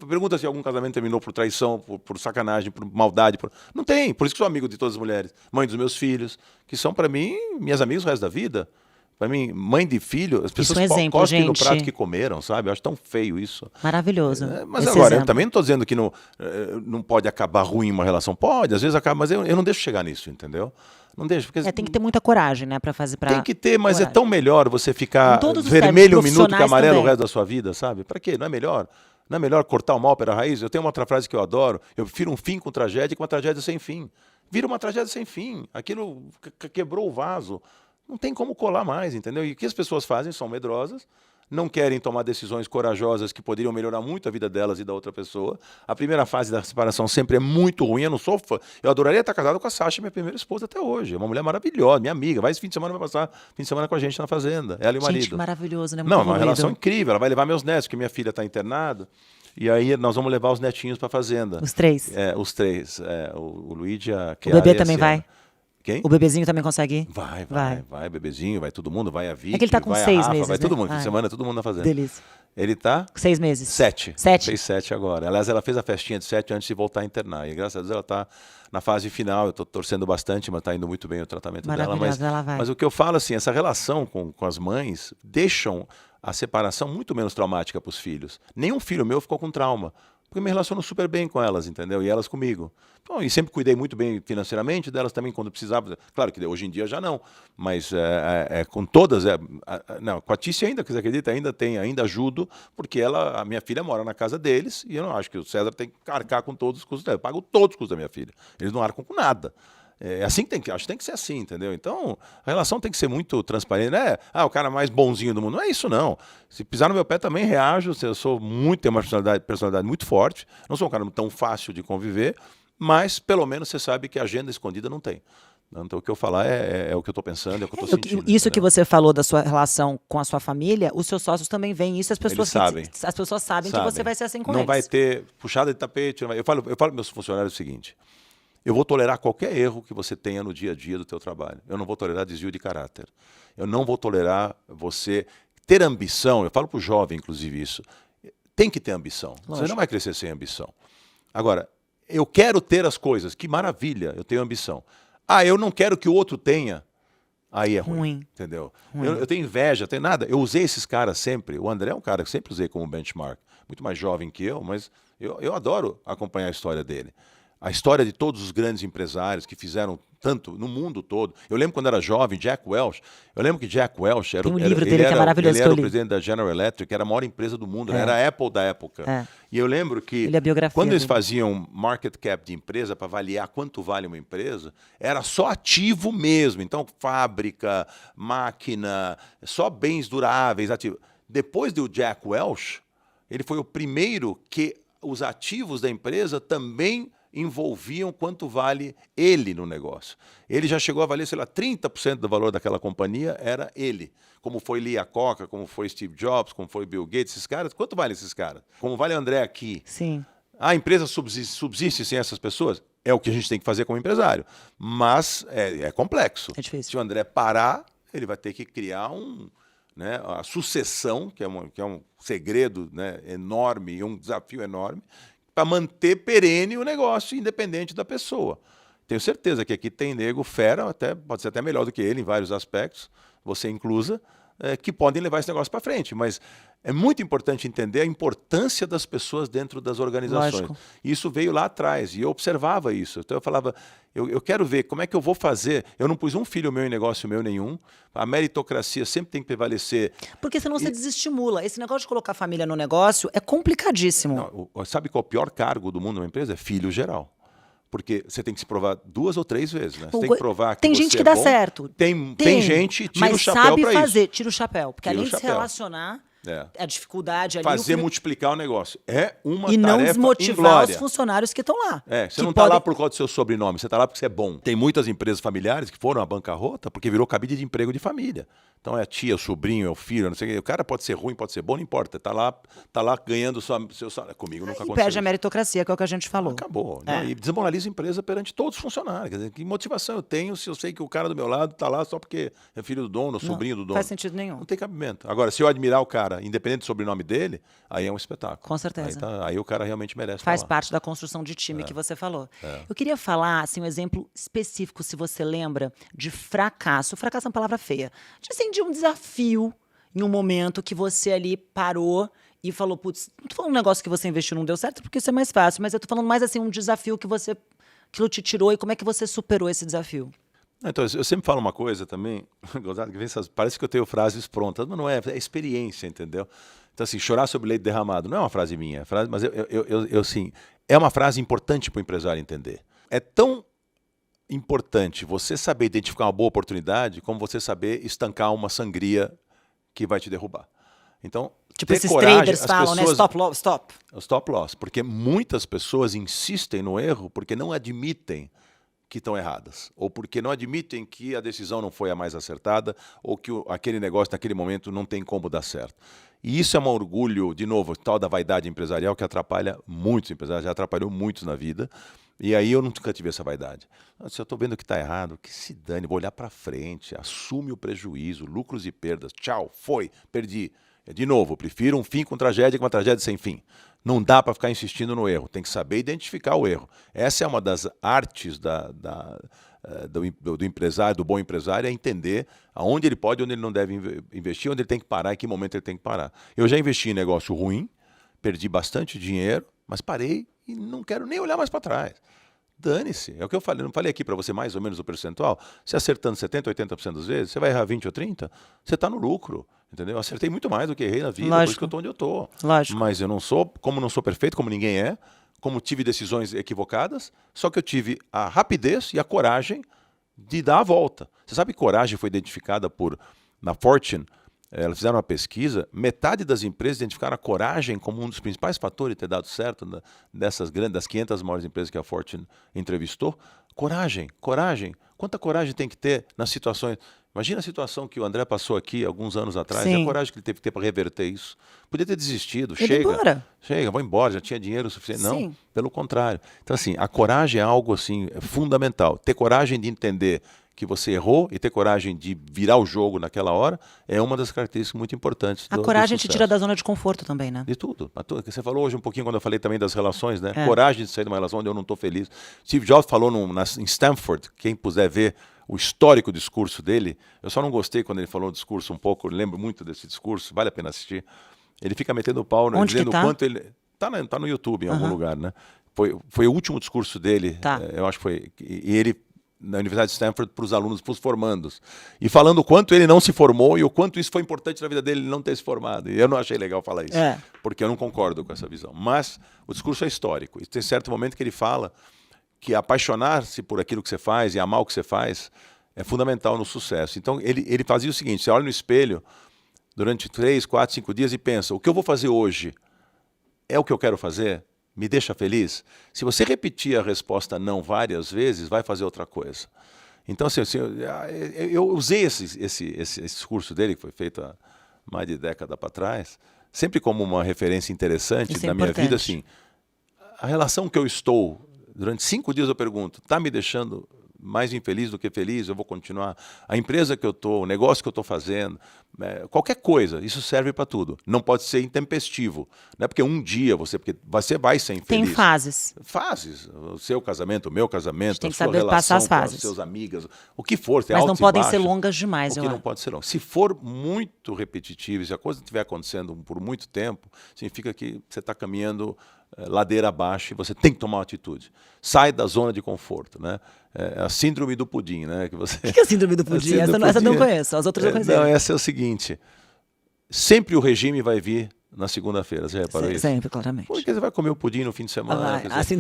pergunta se algum casamento terminou por traição, por sacanagem, por maldade. Não tem. Por isso que sou amigo de todas as mulheres. Mãe dos meus filhos, que são, para mim, minhas amigas o resto da vida. Para mim, mãe de filho, as pessoas cospem no prato que comeram, sabe? Eu acho tão feio isso. Maravilhoso. Mas agora, eu também não estou dizendo que não pode acabar ruim uma relação. Pode, às vezes acaba, mas eu não deixo chegar nisso, entendeu? Não deixo. Porque tem que ter muita coragem, né, para fazer. Tem que ter, mas coragem. É tão melhor você ficar vermelho um minuto que amarelo o resto da sua vida, sabe? Para quê? Não é melhor? Não é melhor cortar o mal pela raiz? Eu tenho uma outra frase que eu adoro. Eu prefiro um fim com tragédia que uma tragédia sem fim. Vira uma tragédia sem fim. Aquilo quebrou o vaso. Não tem como colar mais, entendeu? E o que as pessoas fazem são medrosas, não querem tomar decisões corajosas que poderiam melhorar muito a vida delas e da outra pessoa. A primeira fase da separação sempre é muito ruim, eu não sou fã. Eu adoraria estar casado com a Sasha, minha primeira esposa até hoje. É uma mulher maravilhosa, minha amiga. Esse fim de semana vai passar fim de semana com a gente na fazenda, ela e o marido. Gente, maravilhoso, né? Muito não, é uma relação incrível. Ela vai levar meus netos, porque minha filha está internada. E aí nós vamos levar os netinhos para a fazenda. Os 3? Os 3. O Luigi, a Chiara. O bebê também vai? Quem? O bebezinho também consegue ir? Vai, bebezinho, vai todo mundo, vai a Vicky, é que ele tá com 6 Rafa, meses, vai né? todo mundo, fim de semana todo mundo na fazenda. Delícia. Ele tá? 6 meses. 7. 7? Fez 7 agora. Aliás, ela fez a festinha de 7 antes de voltar a internar. E graças a Deus ela tá na fase final, eu tô torcendo bastante, mas tá indo muito bem o tratamento dela. Mas o que eu falo assim, essa relação com as mães deixam a separação muito menos traumática para os filhos. Nenhum filho meu ficou com trauma. Porque eu me relaciono super bem com elas, entendeu? E elas comigo. Bom, e sempre cuidei muito bem financeiramente delas também quando precisava. Claro que hoje em dia já não, mas com todas. Não, com a Tícia ainda, que você acredita, ainda ajudo, porque a minha filha mora na casa deles e eu não acho que o César tem que arcar com todos os custos dela. Eu pago todos os custos da minha filha. Eles não arcam com nada. É assim que acho que tem que ser assim, entendeu? Então, a relação tem que ser muito transparente. Não é, o cara mais bonzinho do mundo. Não é isso, não. Se pisar no meu pé, também reajo. Eu tenho uma personalidade muito forte. Não sou um cara tão fácil de conviver, mas pelo menos você sabe que agenda escondida não tem. Então, o que eu falar é o que eu estou pensando, é o que eu estou sentindo. Isso entendeu? que você falou da sua relação com a sua família, os seus sócios também veem isso, as pessoas sabem que você vai ser assim com eles. Não vai ter puxada de tapete. Eu falo para meus funcionários o seguinte: eu vou tolerar qualquer erro que você tenha no dia a dia do teu trabalho. Eu não vou tolerar desvio de caráter. Eu não vou tolerar você ter ambição. Eu falo para o jovem, inclusive, isso. Tem que ter ambição. Lógico. Você não vai crescer sem ambição. Agora, eu quero ter as coisas. Que maravilha, eu tenho ambição. Eu não quero que o outro tenha. Aí é ruim. Entendeu? Eu tenho inveja, tenho nada. Eu usei esses caras sempre. O André é um cara que sempre usei como benchmark. Muito mais jovem que eu, mas eu adoro acompanhar a história dele. A história de todos os grandes empresários que fizeram tanto no mundo todo. Eu lembro quando era jovem, Jack Welch. Eu lembro que Jack Welch era, Tem um livro dele que é maravilhoso, ele era que eu o li. presidente da General Electric, que era a maior empresa do mundo, né? Era a Apple da época. E eu lembro que Ele é a biografia quando eles dele. faziam market cap de empresa para avaliar quanto vale uma empresa, era só ativo mesmo. Então, fábrica, máquina, só bens duráveis, ativo. Depois do Jack Welch, ele foi o primeiro que os ativos da empresa também envolviam quanto vale ele no negócio. Ele já chegou a valer, sei lá, 30% do valor daquela companhia era ele. Como foi Lee Iacocca, como foi Steve Jobs, como foi Bill Gates, esses caras. Quanto vale esses caras? Como vale o André aqui? Sim. A empresa subsiste sem essas pessoas? É o que a gente tem que fazer como empresário. Mas é complexo. É difícil. Se o André parar, ele vai ter que criar a sucessão, que é um segredo, né, enorme e um desafio enorme, para manter perene o negócio, independente da pessoa. Tenho certeza que aqui tem nego fera, pode ser até melhor do que ele em vários aspectos, você inclusa, que podem levar esse negócio para frente. Mas é muito importante entender a importância das pessoas dentro das organizações. Lógico. Isso veio lá atrás, e eu observava isso. Então eu falava, eu quero ver como é que eu vou fazer. Eu não pus um filho meu em negócio meu nenhum. A meritocracia sempre tem que prevalecer. Porque senão você desestimula. Esse negócio de colocar a família no negócio é complicadíssimo. Sabe qual é o pior cargo do mundo numa empresa? É filho geral. Porque você tem que se provar 2 ou 3 vezes, né? Você tem que provar que tem você gente que é dá bom. certo. Tem gente, tira mas o chapéu sabe para fazer, isso. tira o chapéu. Porque Tira o além de se chapéu. relacionar, a dificuldade ali... Fazer multiplicar o negócio. É uma e não tarefa desmotivar inglória. os funcionários que estão lá. Você não está lá por causa do seu sobrenome, você está lá porque você é bom. Tem muitas empresas familiares que foram à bancarrota porque virou cabide de emprego de família. Então é a tia, o sobrinho, é o filho, não sei o quê. O cara pode ser ruim, pode ser bom, não importa. Está lá ganhando seu salário. Comigo nunca aconteceu. E perde a meritocracia, que é o que a gente falou. Acabou. E desmoraliza a empresa perante todos os funcionários. Quer dizer, que motivação eu tenho se eu sei que o cara do meu lado está lá só porque é filho do dono, sobrinho do dono? Não faz sentido nenhum. Não tem cabimento. Agora, se eu admirar o cara, independente do sobrenome dele, aí é um espetáculo. Com certeza. Aí o cara realmente merece Faz falar. parte da construção de time que você falou. Eu queria falar assim, um exemplo específico, se você lembra, de fracasso. Fracasso é uma palavra feia. De um desafio em um momento que você ali parou e falou, putz, não tô falando um negócio que você investiu e não deu certo, porque isso é mais fácil, mas eu tô falando mais assim, um desafio que aquilo te tirou e como é que você superou esse desafio? Então, eu sempre falo uma coisa também, parece que eu tenho frases prontas, mas não é experiência, entendeu? Então, assim, chorar sobre leite derramado não é uma frase minha, mas assim, é uma frase importante para o empresário entender. É tão importante você saber identificar uma boa oportunidade como você saber estancar uma sangria que vai te derrubar. Então, tipo ter esses coragem, traders falam, né? Stop. Stop loss. Porque muitas pessoas insistem no erro porque não admitem que estão erradas, ou porque não admitem que a decisão não foi a mais acertada, ou que aquele negócio naquele momento não tem como dar certo. E isso é um orgulho, de novo, tal da vaidade empresarial que atrapalha muitos empresários, já atrapalhou muitos na vida, e aí eu nunca tive essa vaidade. Se eu estou vendo que está errado, que se dane, vou olhar para frente, assume o prejuízo, lucros e perdas, tchau, foi, perdi. De novo, eu prefiro um fim com tragédia que uma tragédia sem fim. Não dá para ficar insistindo no erro, tem que saber identificar o erro. Essa é uma das artes do empresário, do bom empresário, é entender aonde ele pode e onde ele não deve investir, onde ele tem que parar e que momento ele tem que parar. Eu já investi em negócio ruim, perdi bastante dinheiro mas parei e não quero nem olhar mais para trás. Dane-se. É o que eu falei. Não falei aqui para você mais ou menos o percentual? Se acertando 70%, 80% das vezes, você vai errar 20 ou 30%, você está no lucro. Entendeu? Eu acertei muito mais do que errei na vida, por isso que eu estou onde eu estou. Mas eu não sou, como não sou perfeito, como ninguém é, como tive decisões equivocadas, só que eu tive a rapidez e a coragem de dar a volta. Você sabe que coragem foi identificada na Fortune, elas fizeram uma pesquisa, metade das empresas identificaram a coragem como um dos principais fatores de ter dado certo dessas grandes, das 500 maiores empresas que a Fortune entrevistou. Coragem. Quanta coragem tem que ter nas situações? Imagina a situação que o André passou aqui alguns anos atrás, e a coragem que ele teve que ter para reverter isso. Podia ter desistido, chega, vou embora, já tinha dinheiro suficiente. Não, pelo contrário. Então, assim, a coragem é algo assim, fundamental. Ter coragem de entender que você errou e ter coragem de virar o jogo naquela hora é uma das características muito importantes do coragem sucesso. te tira da zona de conforto também, né? De tudo. Você falou hoje um pouquinho quando eu falei também das relações, né? Coragem de sair de uma relação onde eu não estou feliz. Steve Jobs falou em Stanford, quem puder ver o histórico discurso dele, eu só não gostei quando ele falou o discurso um pouco, eu lembro muito desse discurso, vale a pena assistir. Ele fica metendo o pau, dizendo o quanto ele... Tá no YouTube em algum lugar, né? Foi o último discurso dele, eu acho que foi... E ele... na Universidade de Stanford, para os alunos, para os formandos. E falando o quanto ele não se formou e o quanto isso foi importante na vida dele não ter se formado. E eu não achei legal falar isso, porque eu não concordo com essa visão. Mas o discurso é histórico. E tem certo momento que ele fala que apaixonar-se por aquilo que você faz e amar o que você faz é fundamental no sucesso. Então, ele fazia o seguinte, você olha no espelho durante 3, 4, 5 dias e pensa, o que eu vou fazer hoje é o que eu quero fazer? Me deixa feliz? Se você repetir a resposta não várias vezes, vai fazer outra coisa. Então, assim, eu usei esse discurso dele, que foi feito há mais de década para trás, sempre como uma referência interessante da minha vida. Assim, a relação que eu estou, durante 5 dias eu pergunto, está me deixando mais infeliz do que feliz? Eu vou continuar? A empresa que eu estou, o negócio que eu estou fazendo, qualquer coisa, isso serve para tudo. Não pode ser intempestivo. Não é porque um dia você vai ser infeliz. Tem fases. Fases. O seu casamento, o meu casamento, tem a que sua saber relação passar as fases. com as seus amigas, o que for. Mas não podem ser longas demais. O que não pode ser longo. Se for muito repetitivo, se a coisa estiver acontecendo por muito tempo, significa que você está caminhando ladeira abaixo e você tem que tomar uma atitude. Sai da zona de conforto, né? É a síndrome do pudim, né? O que é a síndrome do pudim? Essa eu não conheço, as outras eu conheço. Não, essa é o seguinte, sempre o regime vai vir na segunda-feira, você reparou isso? Sempre, claramente. Porque você vai comer o pudim no fim de semana. Assim...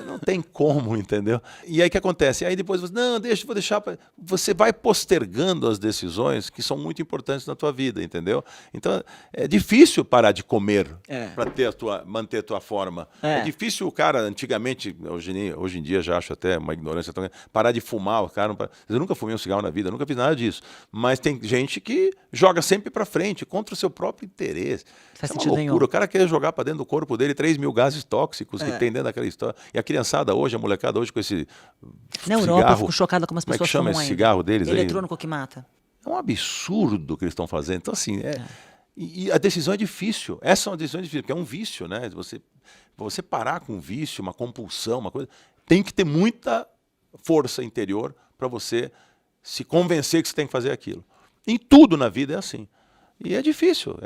Não tem como, entendeu? E aí o que acontece? Aí depois você, não, vou deixar... Você vai postergando as decisões que são muito importantes na tua vida, entendeu? Então, é difícil parar de comer para manter a tua forma. É difícil o cara, antigamente, hoje em dia já acho até uma ignorância, parar de fumar. O cara eu nunca fumei um cigarro na vida, nunca fiz nada disso. Mas tem gente que joga sempre para frente, contra o seu próprio interesse. Faz sentido nenhum. O cara quer jogar para dentro do corpo dele 3.000 gases tóxicos que tem dentro daquela história. E a criançada hoje, a molecada hoje com esse na Europa, eu fico chocada como as pessoas como é que chama esse cigarro deles aí? Eletrônico que mata. É um absurdo o que eles estão fazendo. Então, assim, e a decisão é difícil. Essa é uma decisão difícil, porque é um vício, né? Você parar com um vício, uma compulsão, uma coisa, tem que ter muita força interior para você se convencer que você tem que fazer aquilo. Em tudo na vida é assim. E é difícil.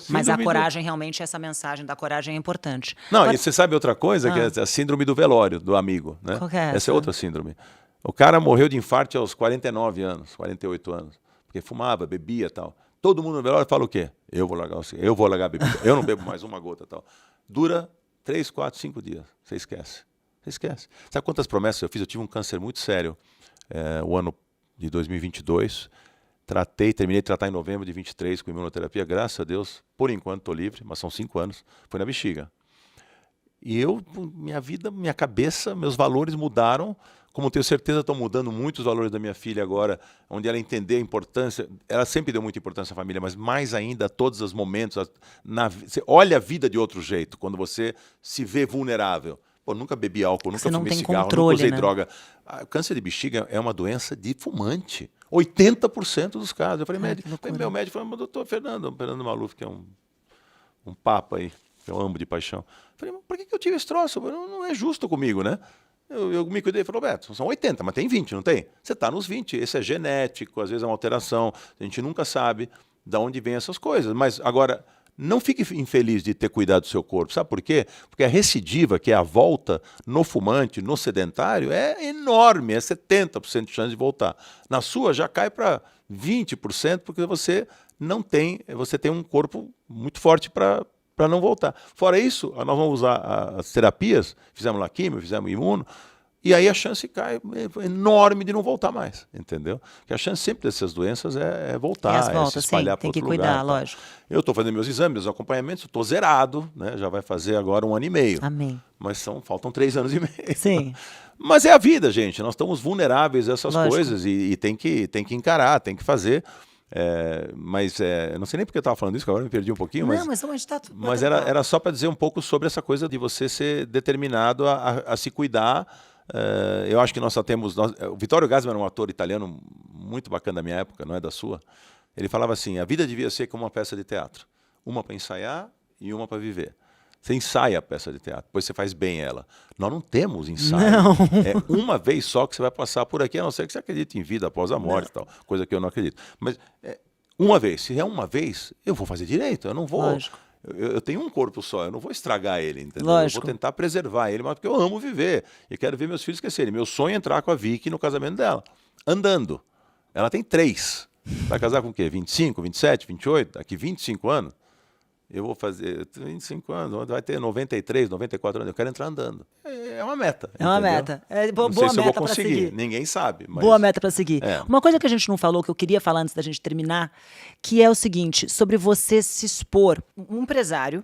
Mas a coragem, realmente, essa mensagem da coragem é importante. Não, agora... e você sabe outra coisa, que é a síndrome do velório, do amigo. Né? Qual que é essa é outra síndrome. O cara morreu de infarto aos 49 anos, 48 anos, porque fumava, bebia e tal. Todo mundo no velório fala o quê? Eu vou largar a bebida, eu não bebo mais uma gota e tal. Dura 3, 4, 5 dias. Você esquece. Sabe quantas promessas eu fiz? Eu tive um câncer muito sério o ano de 2022. Terminei de tratar em novembro de 23 com imunoterapia, graças a Deus, por enquanto estou livre, mas são 5 anos, foi na bexiga. E minha vida, minha cabeça, meus valores mudaram, como tenho certeza estão mudando muito os valores da minha filha agora, onde ela entender a importância, ela sempre deu muita importância à família, mas mais ainda a todos os momentos, você olha a vida de outro jeito, quando você se vê vulnerável. Pô, nunca bebi álcool, nunca fumei cigarro, controle, nunca usei droga. O câncer de bexiga é uma doença de fumante. 80% dos casos. Eu falei, meu médico falou, mas doutor Fernando Maluf, que é um papa aí, que eu amo de paixão. Eu falei, mas por que eu tive esse troço? Não é justo comigo, né? Eu me cuidei e falei, Roberto, são 80, mas tem 20, não tem? Você está nos 20, esse é genético, às vezes é uma alteração, a gente nunca sabe de onde vem essas coisas. Mas agora, não fique infeliz de ter cuidado do seu corpo. Sabe por quê? Porque a recidiva, que é a volta no fumante, no sedentário, é enorme, é 70% de chance de voltar. Na sua já cai para 20%, porque você tem um corpo muito forte para não voltar. Fora isso, nós vamos usar as terapias, fizemos lá químio, fizemos imuno, e aí a chance cai enorme de não voltar mais, entendeu? Porque a chance sempre dessas doenças é voltar, voltas, se espalhar para outro lugar. Tem que cuidar, lógico. Eu estou fazendo meus exames, meus acompanhamentos, estou zerado, né? Já vai fazer agora 1 ano e meio. Amém. Mas faltam 3 anos e meio. Sim. Mas é a vida, gente. Nós estamos vulneráveis a essas Lógico. coisas e tem que encarar, tem que fazer. Não sei nem porque eu estava falando isso, que agora eu me perdi um pouquinho. Não, mas a gente está... Mas era só para dizer um pouco sobre essa coisa de você ser determinado a se cuidar. Eu acho que nós só temos... o Vittorio Gassman era um ator italiano muito bacana da minha época, não é da sua. Ele falava assim, a vida devia ser como uma peça de teatro. Uma para ensaiar e uma para viver. Você ensaia a peça de teatro, depois você faz bem ela. Nós não temos ensaio. Não. É uma vez só que você vai passar por aqui, a não ser que você acredite em vida após a morte e tal, coisa que eu não acredito. Mas uma vez, se é uma vez, eu vou fazer direito, eu não vou... Lógico. Eu tenho um corpo só, eu não vou estragar ele, entendeu? Lógico. Eu vou tentar preservar ele, mas porque eu amo viver. E quero ver meus filhos crescerem. Meu sonho é entrar com a Vicky no casamento dela, andando. Ela tem 3. Vai casar com o quê? 25, 27, 28? Daqui 25 anos? Eu vou fazer 25 anos, vai ter 93, 94 anos. Eu quero entrar andando. É uma meta. É uma entendeu? meta. Não sei Boa se eu vou meta para conseguir. seguir. Ninguém sabe. Mas... Boa meta para seguir. É. Uma coisa que a gente não falou, que eu queria falar antes da gente terminar, que é o seguinte, sobre você se expor. Um empresário,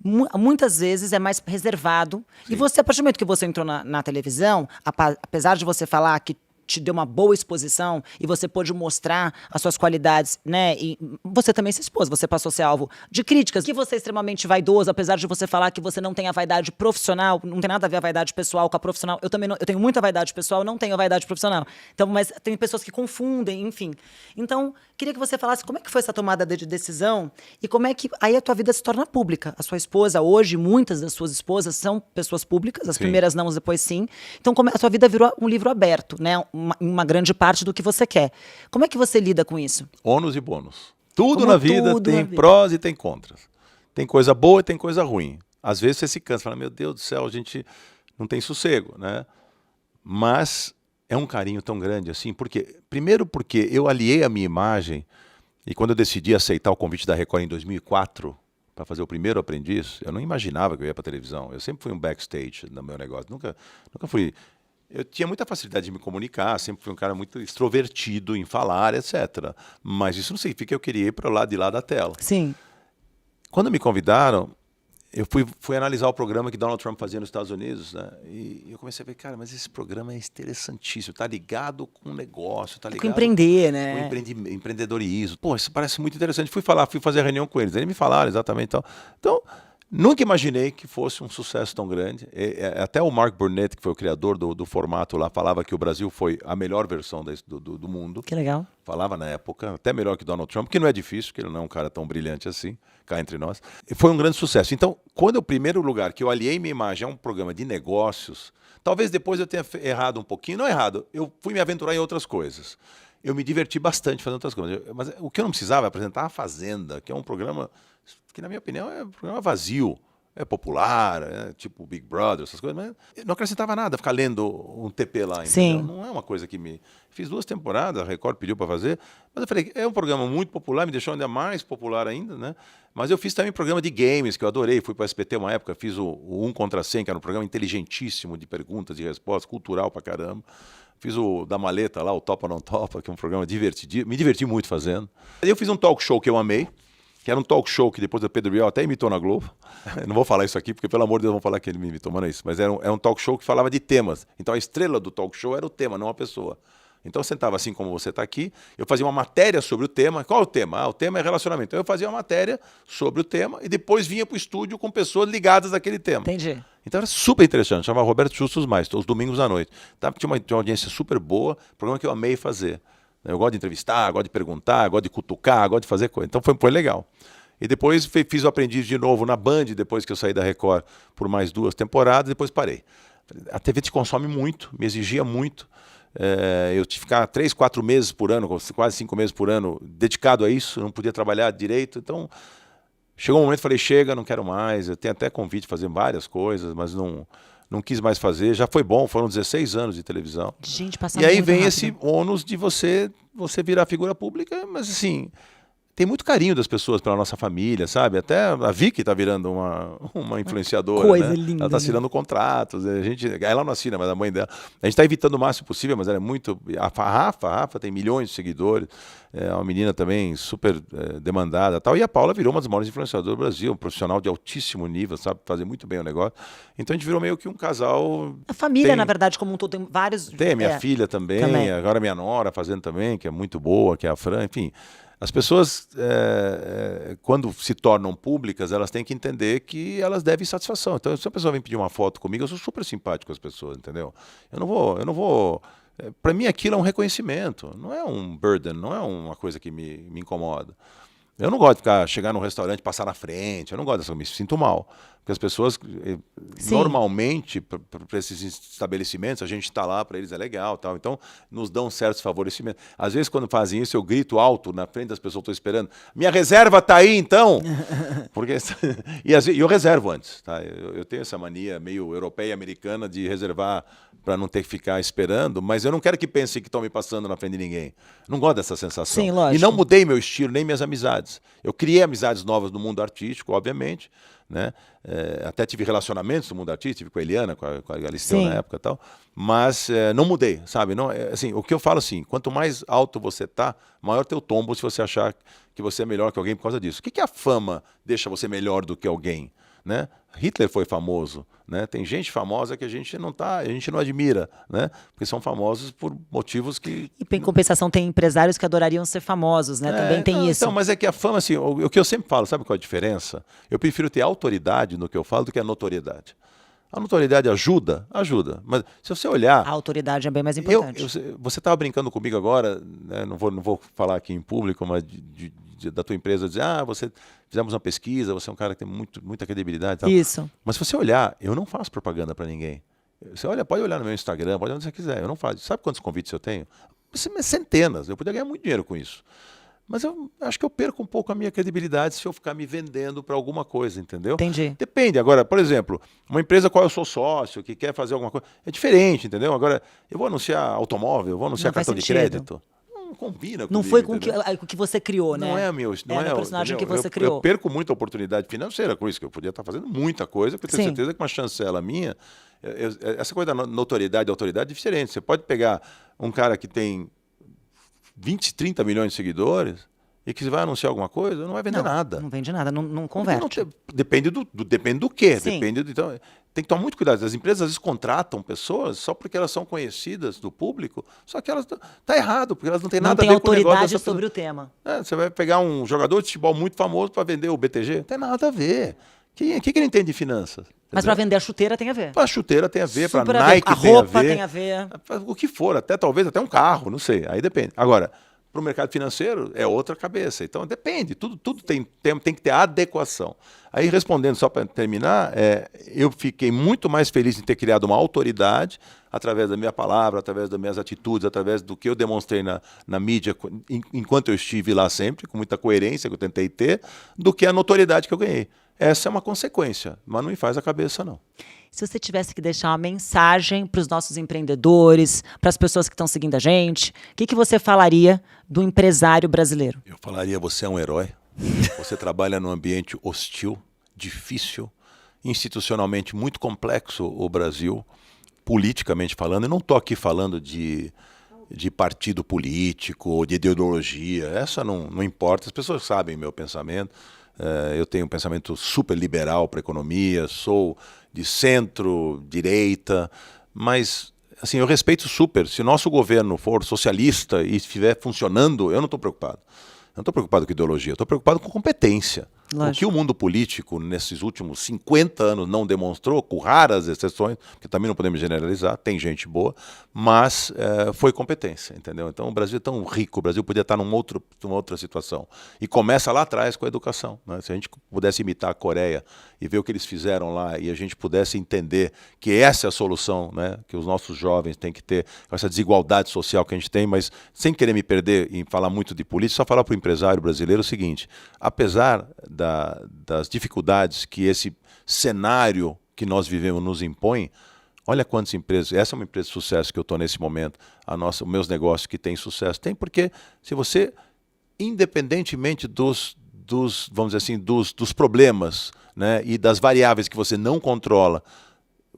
muitas vezes, é mais reservado. Sim. E você, a partir do momento que você entrou na televisão, apesar de você falar que te deu uma boa exposição e você pôde mostrar as suas qualidades, né? E você também se expôs, você passou a ser alvo de críticas, que você é extremamente vaidoso, apesar de você falar que você não tem a vaidade profissional, não tem nada a ver a vaidade pessoal com a profissional. Eu também eu tenho muita vaidade pessoal, não tenho a vaidade profissional. Então, mas tem pessoas que confundem, enfim. Então, queria que você falasse como é que foi essa tomada de decisão e como é que aí a tua vida se torna pública. A sua esposa hoje, muitas das suas esposas são pessoas públicas, as primeiras não, depois sim. Então, como a sua vida virou um livro aberto, né? Uma grande parte do que você quer. Como é que você lida com isso? Ônus e bônus. Tudo na vida tem prós e tem contras. Tem coisa boa e tem coisa ruim. Às vezes você se cansa, fala, meu Deus do céu, a gente não tem sossego, né? Mas é um carinho tão grande assim, primeiro porque eu aliei a minha imagem e quando eu decidi aceitar o convite da Record em 2004 para fazer o primeiro Aprendiz, eu não imaginava que eu ia para televisão. Eu sempre fui um backstage no meu negócio, nunca fui... Eu tinha muita facilidade de me comunicar, sempre fui um cara muito extrovertido em falar, etc. Mas isso não significa que eu queria ir para o lado de lá da tela. Sim. Quando me convidaram, eu fui analisar o programa que Donald Trump fazia nos Estados Unidos, né? E eu comecei a ver, cara, mas esse programa é interessantíssimo, tá ligado com o negócio, tá ligado com empreender, né? Com empreendedorismo. Pô, isso parece muito interessante. Fui fazer a reunião com eles, eles me falaram exatamente tal. Então, nunca imaginei que fosse um sucesso tão grande. Até o Mark Burnett, que foi o criador do formato lá, falava que o Brasil foi a melhor versão do mundo. Que legal. Falava na época, até melhor que Donald Trump, que não é difícil, porque ele não é um cara tão brilhante assim, cá entre nós. E foi um grande sucesso. Então, quando o primeiro lugar que eu aliei minha imagem a um programa de negócios, talvez depois eu tenha errado um pouquinho. Não errado, eu fui me aventurar em outras coisas. Eu me diverti bastante fazendo outras coisas. Mas o que eu não precisava é apresentar a Fazenda, que é um programa que, na minha opinião, é um programa vazio. É popular, tipo Big Brother, essas coisas, mas não acrescentava nada ficar lendo um TP lá. Sim. Não é uma coisa que me... Fiz 2 temporadas, a Record pediu para fazer, mas eu falei, é um programa muito popular, me deixou ainda mais popular ainda, né? Mas eu fiz também programa de games, que eu adorei, fui para o SBT uma época, fiz o 1 contra 100, que era um programa inteligentíssimo de perguntas e respostas, cultural pra caramba. Fiz o da maleta lá, o Topa Não Topa, que é um programa divertido, me diverti muito fazendo. Aí eu fiz um talk show que eu amei, que era um talk show que depois o Pedro Bial até imitou na Globo. Eu não vou falar isso aqui, porque pelo amor de Deus vão falar que ele me imitou, mas não é isso. Mas era um talk show que falava de temas. Então a estrela do talk show era o tema, não a pessoa. Então eu sentava assim como você está aqui, eu fazia uma matéria sobre o tema. Qual é o tema? O tema é relacionamento. Então eu fazia uma matéria sobre o tema e depois vinha para o estúdio com pessoas ligadas àquele tema. Entendi. Então era super interessante, chamava Roberto Justus Mais, todos os domingos à noite. Tinha uma audiência super boa, programa que eu amei fazer. Eu gosto de entrevistar, gosto de perguntar, gosto de cutucar, gosto de fazer coisa. Então foi legal. E depois fiz o Aprendiz de novo na Band, depois que eu saí da Record por mais 2 temporadas, depois parei. A TV te consome muito, me exigia muito. Eu tive que ficar 3, 4 meses por ano, quase 5 meses por ano, dedicado a isso, não podia trabalhar direito. Então, Chegou um momento que falei, chega, não quero mais. Eu tenho até convite de fazer várias coisas, mas não quis mais fazer. Já foi bom, foram 16 anos de televisão. Gente, passa E aí muito vem rápido. esse ônus de você virar figura pública, mas assim, tem muito carinho das pessoas pela nossa família, sabe? Até a Vicky tá virando uma influenciadora, Coisa né? linda, Ela tá né? assinando contratos, ela não assina, mas a mãe dela. A gente tá evitando o máximo possível, mas ela é muito... A Rafa tem milhões de seguidores, é uma menina também super demandada e tal. E a Paula virou uma das maiores influenciadoras do Brasil, um profissional de altíssimo nível, sabe fazer muito bem o negócio. Então a gente virou meio que um casal... A família, na verdade, como um todo, tem vários... Tem a minha filha também, agora minha nora fazendo também, que é muito boa, que é a Fran, enfim. As pessoas, quando se tornam públicas, elas têm que entender que elas devem satisfação. Então, se a pessoa vem pedir uma foto comigo, eu sou super simpático com as pessoas, entendeu? Eu não vou... Para mim, aquilo é um reconhecimento, não é um burden, não é uma coisa que me incomoda. Eu não gosto de chegar num restaurante e passar na frente, eu não gosto dessa, eu me sinto mal. Porque as pessoas, normalmente, para esses estabelecimentos, a gente está lá, para eles é legal, tal, então nos dão certos favorecimentos. Às vezes, quando fazem isso, eu grito alto na frente das pessoas, estou esperando, minha reserva está aí, então! Porque, e eu reservo antes, tá? Eu tenho essa mania meio europeia e americana de reservar para não ter que ficar esperando, mas eu não quero que pensem que estão me passando na frente de ninguém. Não gosto dessa sensação. Sim, lógico. E não mudei meu estilo, nem minhas amizades. Eu criei amizades novas no mundo artístico, obviamente, né? Até tive relacionamentos no mundo artístico, tive com a Eliana, com a Galisteu na época e tal, mas não mudei, sabe? Não, assim, o que eu falo assim, quanto mais alto você tá, maior teu tombo se você achar que você é melhor que alguém por causa disso. O que a fama deixa você melhor do que alguém? Né? Hitler foi famoso, né? Tem gente famosa que a gente não admira, né? Porque são famosos por motivos que... E em compensação tem empresários que adorariam ser famosos, né? Também tem isso. Então, mas é que a fama, assim, o que eu sempre falo, sabe qual é a diferença? Eu prefiro ter autoridade no que eu falo do que a notoriedade. A notoriedade ajuda, mas se você olhar... A autoridade é bem mais importante. Você estava brincando comigo agora, né? Não vou falar aqui em público, mas da tua empresa, dizer, fizemos uma pesquisa, você é um cara que tem muita credibilidade e tal. Isso. Mas se você olhar, eu não faço propaganda para ninguém. Você pode olhar no meu Instagram, pode olhar onde você quiser, eu não faço. Sabe quantos convites eu tenho? Centenas, eu poderia ganhar muito dinheiro com isso. Mas eu acho que eu perco um pouco a minha credibilidade se eu ficar me vendendo para alguma coisa, entendeu? Entendi. Depende. Agora, por exemplo, uma empresa qual eu sou sócio, que quer fazer alguma coisa, é diferente, entendeu? Agora, eu vou anunciar automóvel, eu vou anunciar cartão de crédito. Não combina comigo. Não foi com o que você criou, né? Não é meu, não é o personagem entendeu? que você criou. Eu perco muita oportunidade financeira com isso, que eu podia estar fazendo muita coisa, porque eu tenho certeza que uma chancela minha, essa coisa da notoriedade e autoridade é diferente. Você pode pegar um cara que tem 20, 30 milhões de seguidores e que você vai anunciar alguma coisa, não vai vender nada. Não vende nada, não converte. Depende do quê? Sim. Então, tem que tomar muito cuidado. As empresas às vezes contratam pessoas só porque elas são conhecidas do público, só que elas tá errado, porque elas não têm nada a ver com o negócio. Não tem autoridade sobre o tema. Você vai pegar um jogador de futebol muito famoso para vender o BTG? Não tem nada a ver. O que ele entende de finanças? Mas para vender a chuteira tem a ver. Para a chuteira tem a ver, para Super Nike a tem a roupa ver. tem a ver. O que for, talvez até um carro, não sei. Aí depende. Agora, para o mercado financeiro é outra cabeça. Então depende, tudo tem que ter adequação. Aí respondendo só para terminar, eu fiquei muito mais feliz em ter criado uma autoridade através da minha palavra, através das minhas atitudes, através do que eu demonstrei na mídia enquanto eu estive lá sempre, com muita coerência que eu tentei ter, do que a notoriedade que eu ganhei. Essa é uma consequência, mas não me faz a cabeça, não. Se você tivesse que deixar uma mensagem para os nossos empreendedores, para as pessoas que estão seguindo a gente, o que você falaria do empresário brasileiro? Eu falaria, você é um herói. Você trabalha num ambiente hostil, difícil, institucionalmente muito complexo o Brasil, politicamente falando. Eu não estou aqui falando de partido político ou de ideologia. Essa não importa. As pessoas sabem meu pensamento. Eu tenho um pensamento super liberal para a economia, sou de centro-direita, mas assim, eu respeito super. Se nosso governo for socialista e estiver funcionando, eu não estou preocupado. Eu não estou preocupado com ideologia, eu estou preocupado com competência. Lógico. O que o mundo político, nesses últimos 50 anos, não demonstrou, com raras exceções, porque também não podemos generalizar, tem gente boa, mas foi competência, entendeu? Então o Brasil é tão rico, o Brasil podia estar numa outra situação. E começa lá atrás com a educação, né? Se a gente pudesse imitar a Coreia e ver o que eles fizeram lá, e a gente pudesse entender que essa é a solução, né? Que os nossos jovens têm que ter, com essa desigualdade social que a gente tem, mas sem querer me perder em falar muito de política, só falar para o empresário brasileiro o seguinte: apesar das dificuldades que esse cenário que nós vivemos nos impõe, olha quantas empresas, essa é uma empresa de sucesso que eu estou nesse momento, os meus negócios que têm sucesso, tem porque se você, independentemente vamos dizer assim, dos problemas, né, e das variáveis que você não controla,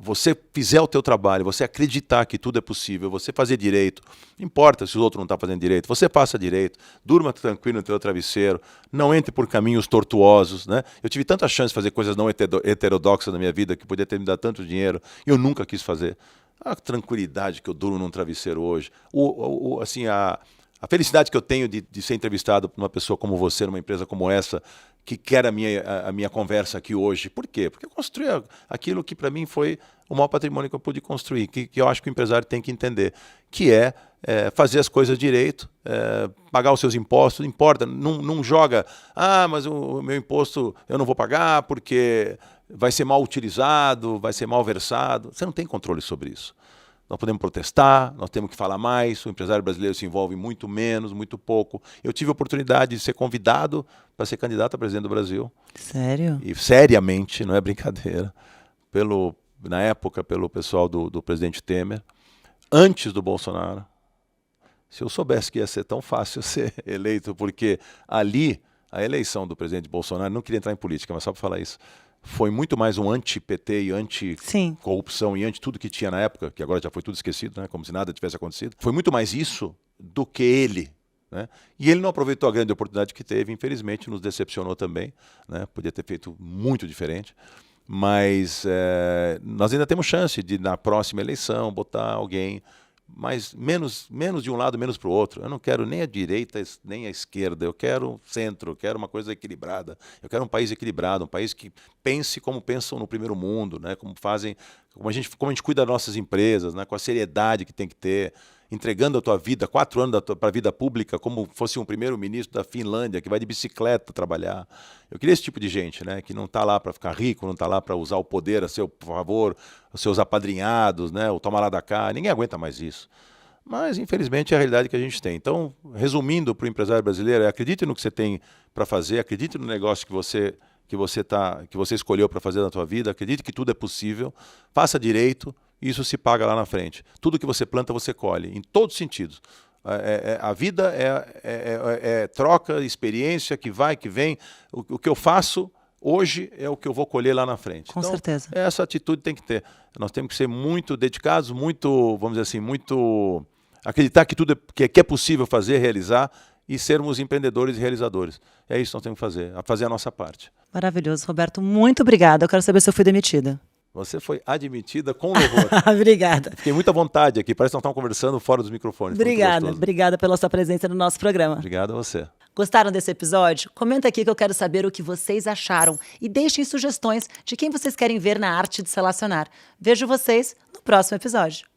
você fizer o teu trabalho, você acreditar que tudo é possível, você fazer direito, não importa se o outro não está fazendo direito, você faça direito, durma tranquilo no teu travesseiro, não entre por caminhos tortuosos, né? Eu tive tanta chance de fazer coisas não heterodoxas na minha vida, que podia ter me dado tanto dinheiro, e eu nunca quis fazer. A tranquilidade que eu durmo num travesseiro hoje, assim, a felicidade que eu tenho de ser entrevistado por uma pessoa como você, numa empresa como essa, que quer a minha conversa aqui hoje. Por quê? Porque eu construí aquilo que para mim foi o maior patrimônio que eu pude construir, que eu acho que o empresário tem que entender, que é fazer as coisas direito, pagar os seus impostos, não importa, não joga, mas o meu imposto eu não vou pagar porque vai ser mal utilizado, vai ser mal versado. Você não tem controle sobre isso. Nós podemos protestar, nós temos que falar mais, o empresário brasileiro se envolve muito menos, muito pouco. Eu tive a oportunidade de ser convidado para ser candidato a presidente do Brasil. Sério? E seriamente, não é brincadeira, na época pelo pessoal do presidente Temer, antes do Bolsonaro. Se eu soubesse que ia ser tão fácil ser eleito, porque ali, a eleição do presidente Bolsonaro, não queria entrar em política, mas só para falar isso, foi muito mais um anti-PT e anti-corrupção e anti-tudo que tinha na época, que agora já foi tudo esquecido, né, como se nada tivesse acontecido. Foi muito mais isso do que ele. Né? E ele não aproveitou a grande oportunidade que teve, infelizmente nos decepcionou também. Né? Podia ter feito muito diferente. Mas nós ainda temos chance de, na próxima eleição, botar alguém mas menos de um lado, menos para o outro. Eu não quero nem a direita, nem a esquerda. Eu quero centro, eu quero uma coisa equilibrada. Eu quero um país equilibrado, um país que pense como pensam no primeiro mundo, né? Como a gente cuida das nossas empresas, né? Com a seriedade que tem que ter, entregando a tua vida, 4 anos para a vida pública, como fosse um primeiro-ministro da Finlândia, que vai de bicicleta trabalhar. Eu queria esse tipo de gente, né? Que não está lá para ficar rico, não está lá para usar o poder a seu favor, os seus apadrinhados, né? O toma lá da cá. Ninguém aguenta mais isso. Mas, infelizmente, é a realidade que a gente tem. Então, resumindo para o empresário brasileiro, acredite no que você tem para fazer, acredite no negócio que você escolheu para fazer na tua vida, acredite que tudo é possível, faça direito, e isso se paga lá na frente. Tudo que você planta, você colhe, em todos os sentidos. A vida é troca, experiência, que vai, que vem. O que eu faço hoje é o que eu vou colher lá na frente. Com certeza. Essa atitude tem que ter. Nós temos que ser muito dedicados, muito, vamos dizer assim, muito acreditar que tudo que é possível fazer, realizar, e sermos empreendedores e realizadores. É isso que nós temos que fazer a nossa parte. Maravilhoso, Roberto. Muito obrigada. Eu quero saber se eu fui demitida. Você foi admitida com louvor. Obrigada. Fiquei muita vontade aqui. Parece que nós estamos conversando fora dos microfones. Obrigada pela sua presença no nosso programa. Obrigado a você. Gostaram desse episódio? Comenta aqui que eu quero saber o que vocês acharam e deixem sugestões de quem vocês querem ver na arte de se relacionar. Vejo vocês no próximo episódio.